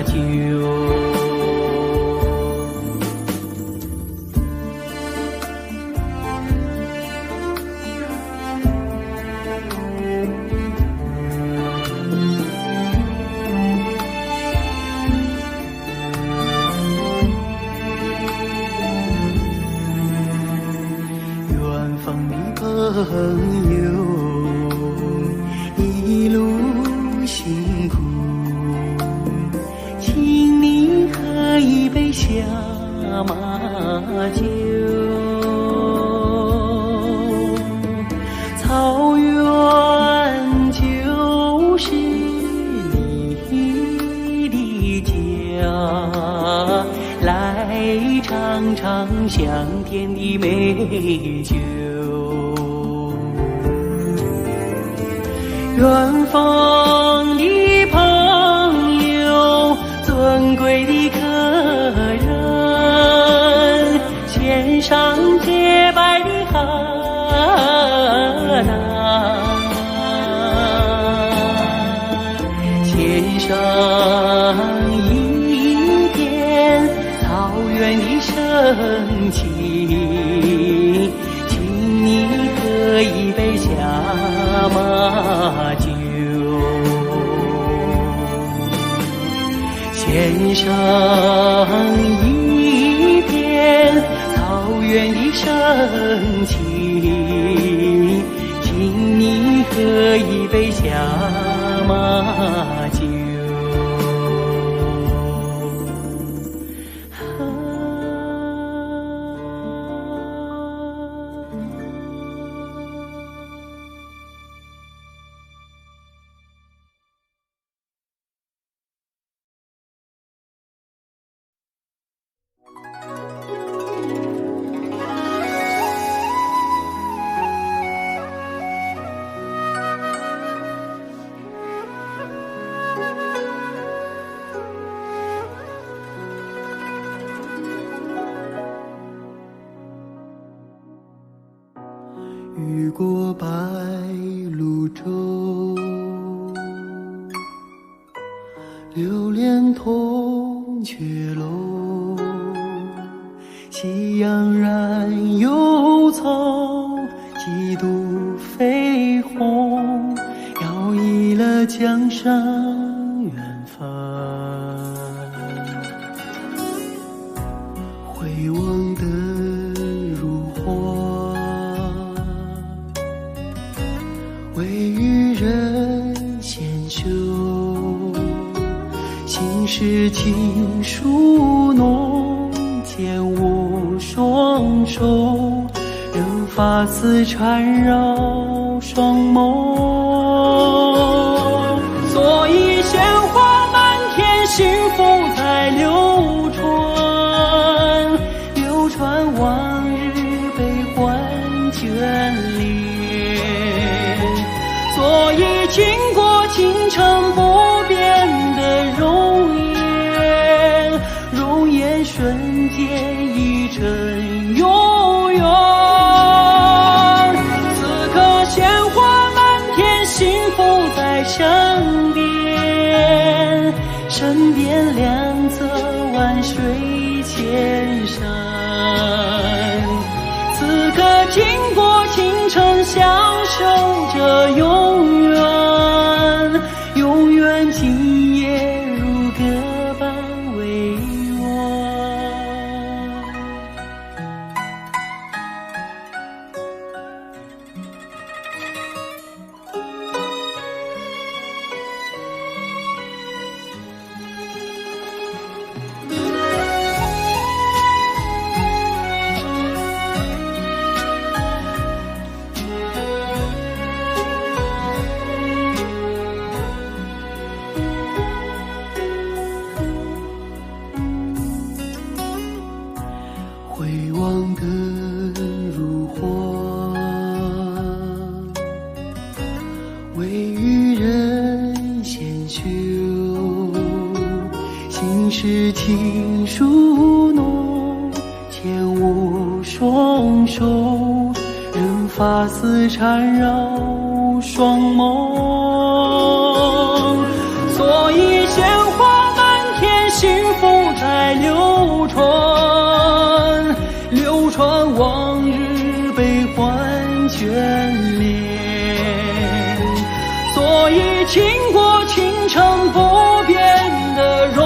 酒。远方的朋友，一路辛苦，请酒。草原就是你的家，来尝尝香甜的美酒。远方的朋友，尊贵的客人，献上洁白的哈达，献上一片草原的深情，请你喝一杯下马酒，献上一片草原的深情，请你喝一杯下马酒。越过白鹭洲，流连铜雀楼，喜洋然有草，几度飞鸿，摇曳了江山远帆。回望的如火，为渔人献绣，心事情书浓，牵我双手，任发丝缠绕双眸。所以鲜花满天，幸福在流传，流传往日悲欢眷恋。所以经过倾城不变的容颜，容颜瞬间已成永远。此刻鲜花满天，幸福在身边，身边两侧万水千山。此刻经过倾城，享受着永远，永远今夜如歌般委婉。回望的如火，为渔人献绣，心事情书浓，牵我双手，任发丝缠绕双眸。所以鲜花满天，幸福在流传，流传往日悲欢眷恋。所以经过倾城不变的容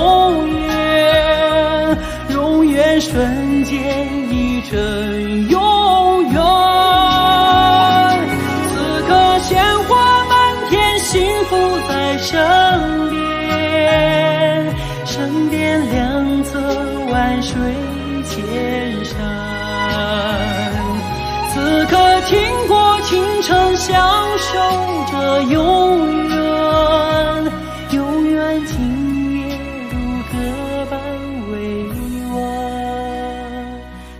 颜，容颜瞬间已成永远。此刻鲜花满天，幸福在身边，身边两侧万水千山。经过倾城，相守着永远，永远今夜如歌般委婉。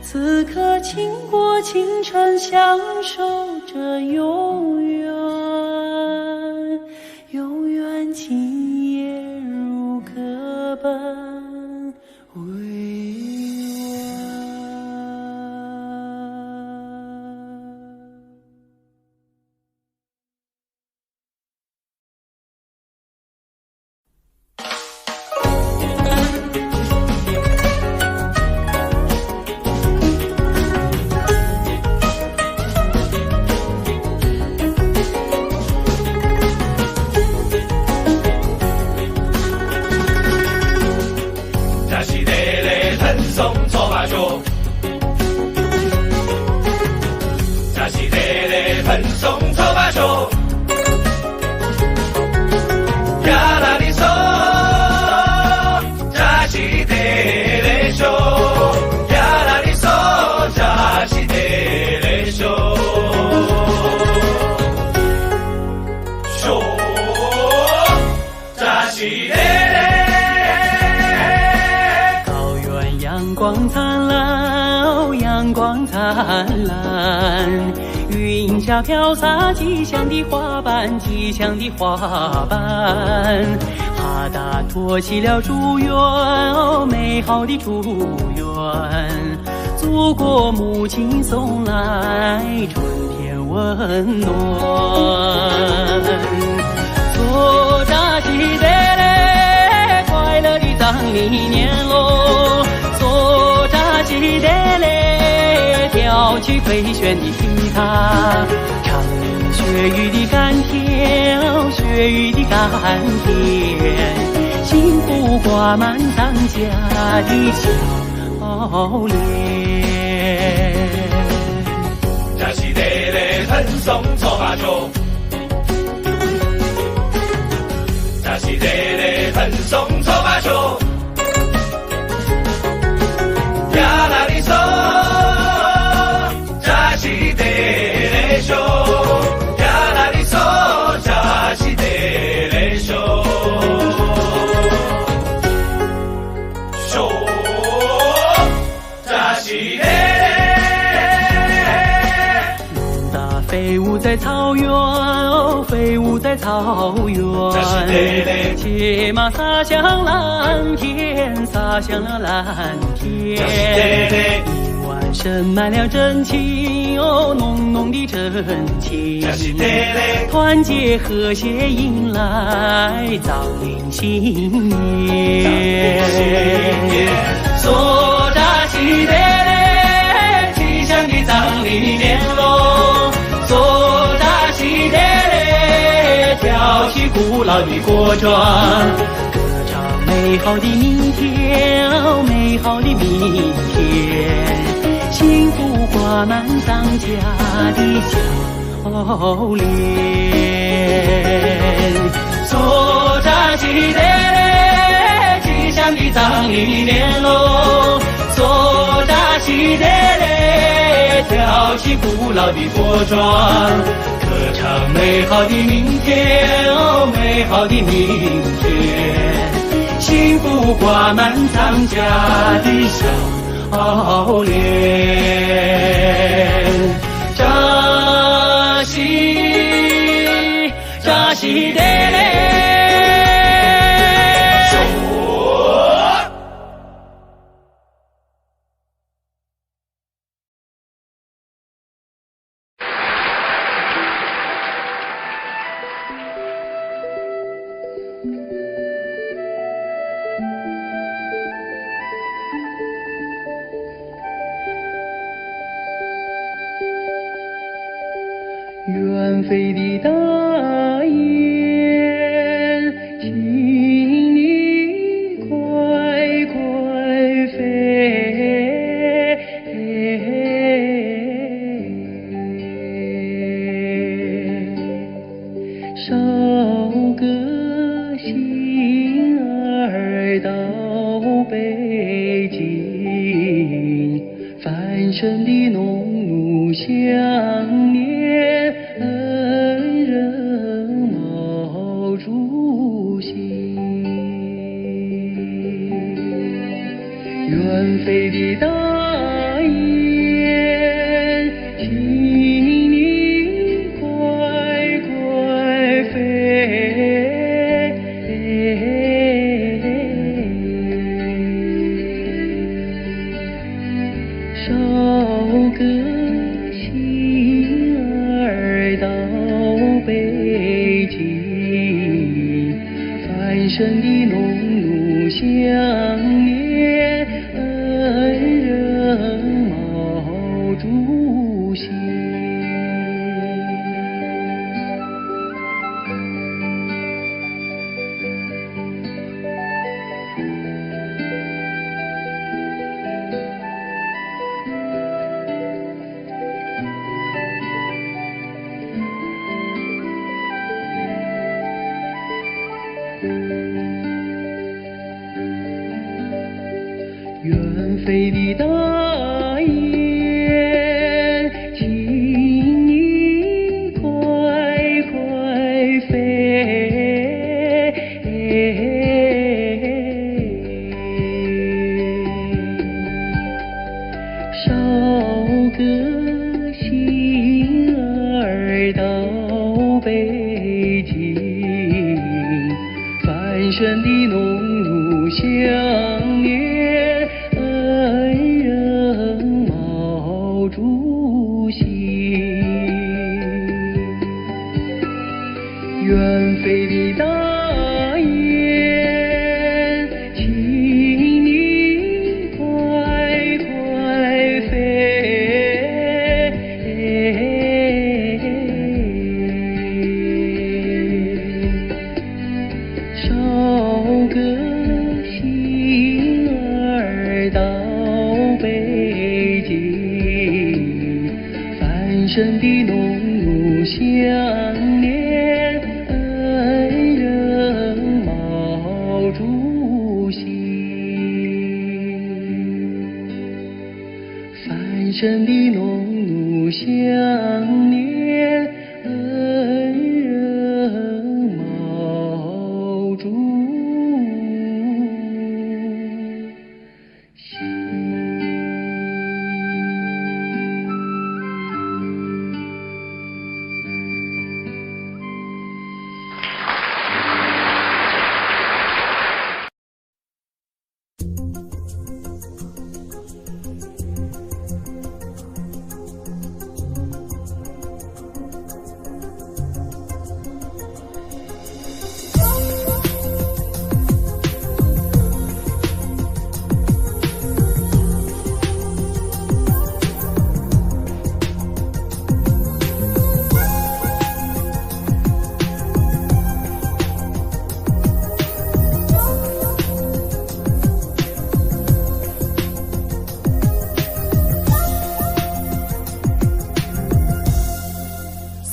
此刻经过倾城，相守着永远，永远今夜如歌般委婉。喷送草把手，呀啦哩嗦，扎西德勒手，呀啦哩嗦，扎西德勒手，手扎西德勒。高原阳光灿烂，阳光灿烂。云霞飘洒，吉祥的花瓣，吉祥的花瓣。哈达托起了祝愿，美好的祝愿。祖国母亲送来春天温暖。做扎西德勒，快乐的藏历年喽！做扎西德勒，跳起飞旋的吉他，唱血雨的甘甜，血雨的甘甜，幸福挂满咱家的笑脸。扎西德勒喷送草把手，扎西德勒喷送草把手，呀啦哩嗦。扎西德勒手，呀啦哩嗦，扎西德勒手，手扎西德勒。龙大飞舞在草原，飞舞在草原。扎西德勒，铁马洒向蓝天，洒向了蓝天。扎西德勒。深埋了真情，哦，浓浓的真情。团结和谐迎来藏历新年。说扎西德勒，吉祥的藏历年喽！说扎西德勒，跳起古老的国庄，歌唱美好的明天，美好的明天。幸福挂满咱家的笑脸。说扎西德勒，吉祥的藏历年喽！说扎西德勒，跳起古老的国庄，歌唱美好的明天，哦，美好的明天，幸福挂满咱家的笑脸。扎西德勒。远飞的大雁，请你快快飞，捎个信儿到北京，繁盛的农奴想念。飞的大雁，请你快快飞。捎个信儿到北京，繁盛的农奴相念，恩人毛主席。远飞的大雁，请你快快飞。捎个信儿到北京，繁盛的农奴相念，恩人毛主席。繁盛的农奴相念，恩人毛主席。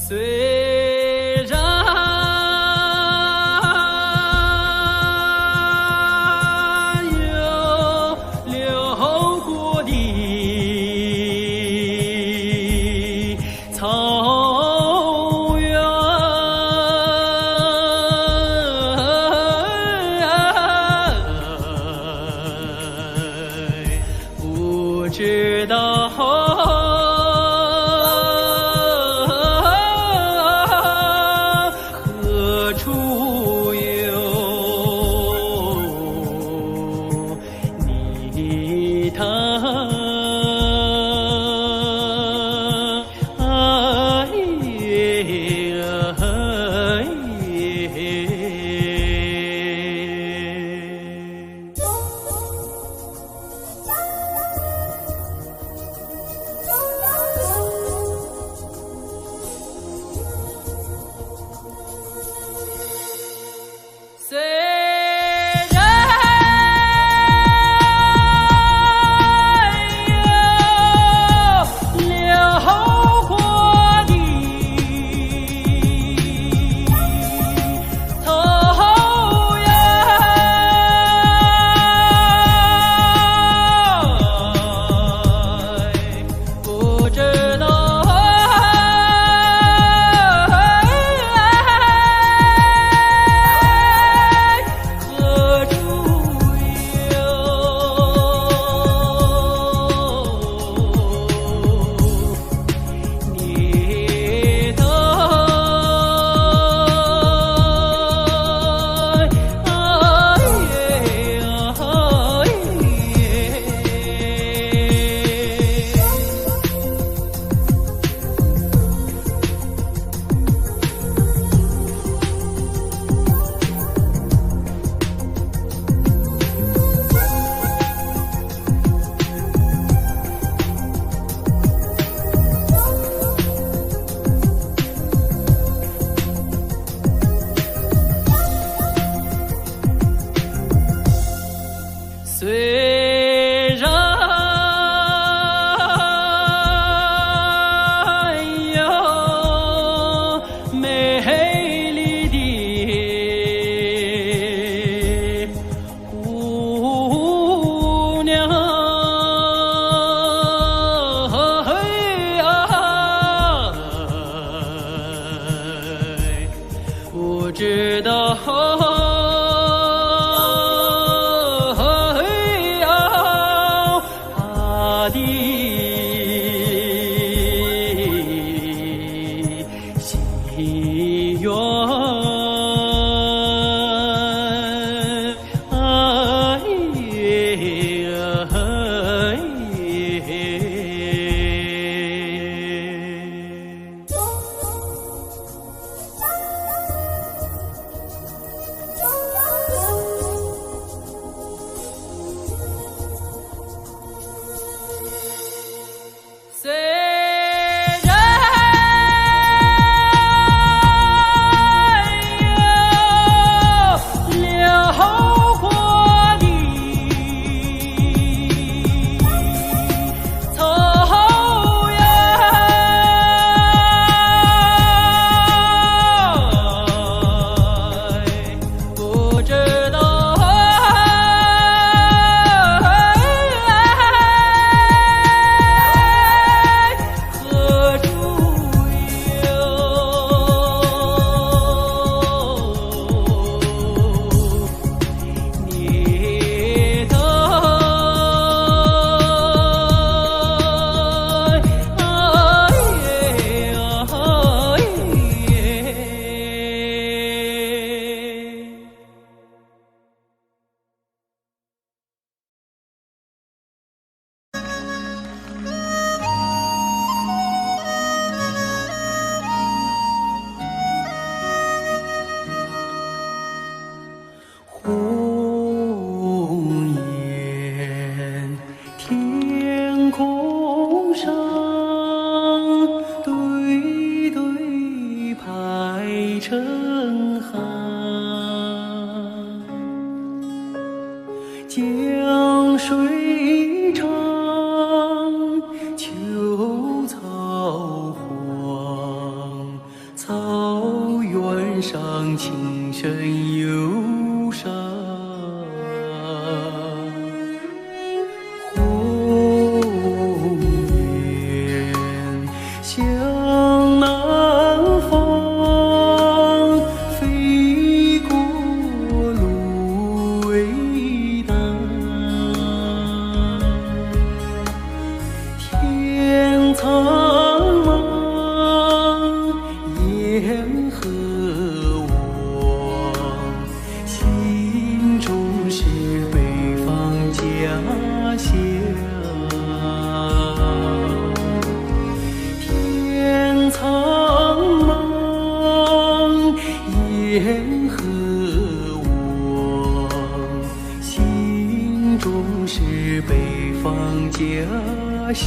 虽然有流过的草原，不知道何处有泥塘。哎知道他的心愿。虽然有辽阔的草原，不知道红颜天空上，对对排成行，江水长，秋草黄，草原上琴声忧伤。红雁向南方，飞过芦苇荡。天苍茫，雁和我，心中是北方家乡。天苍茫，雁和我，心中是北方家乡。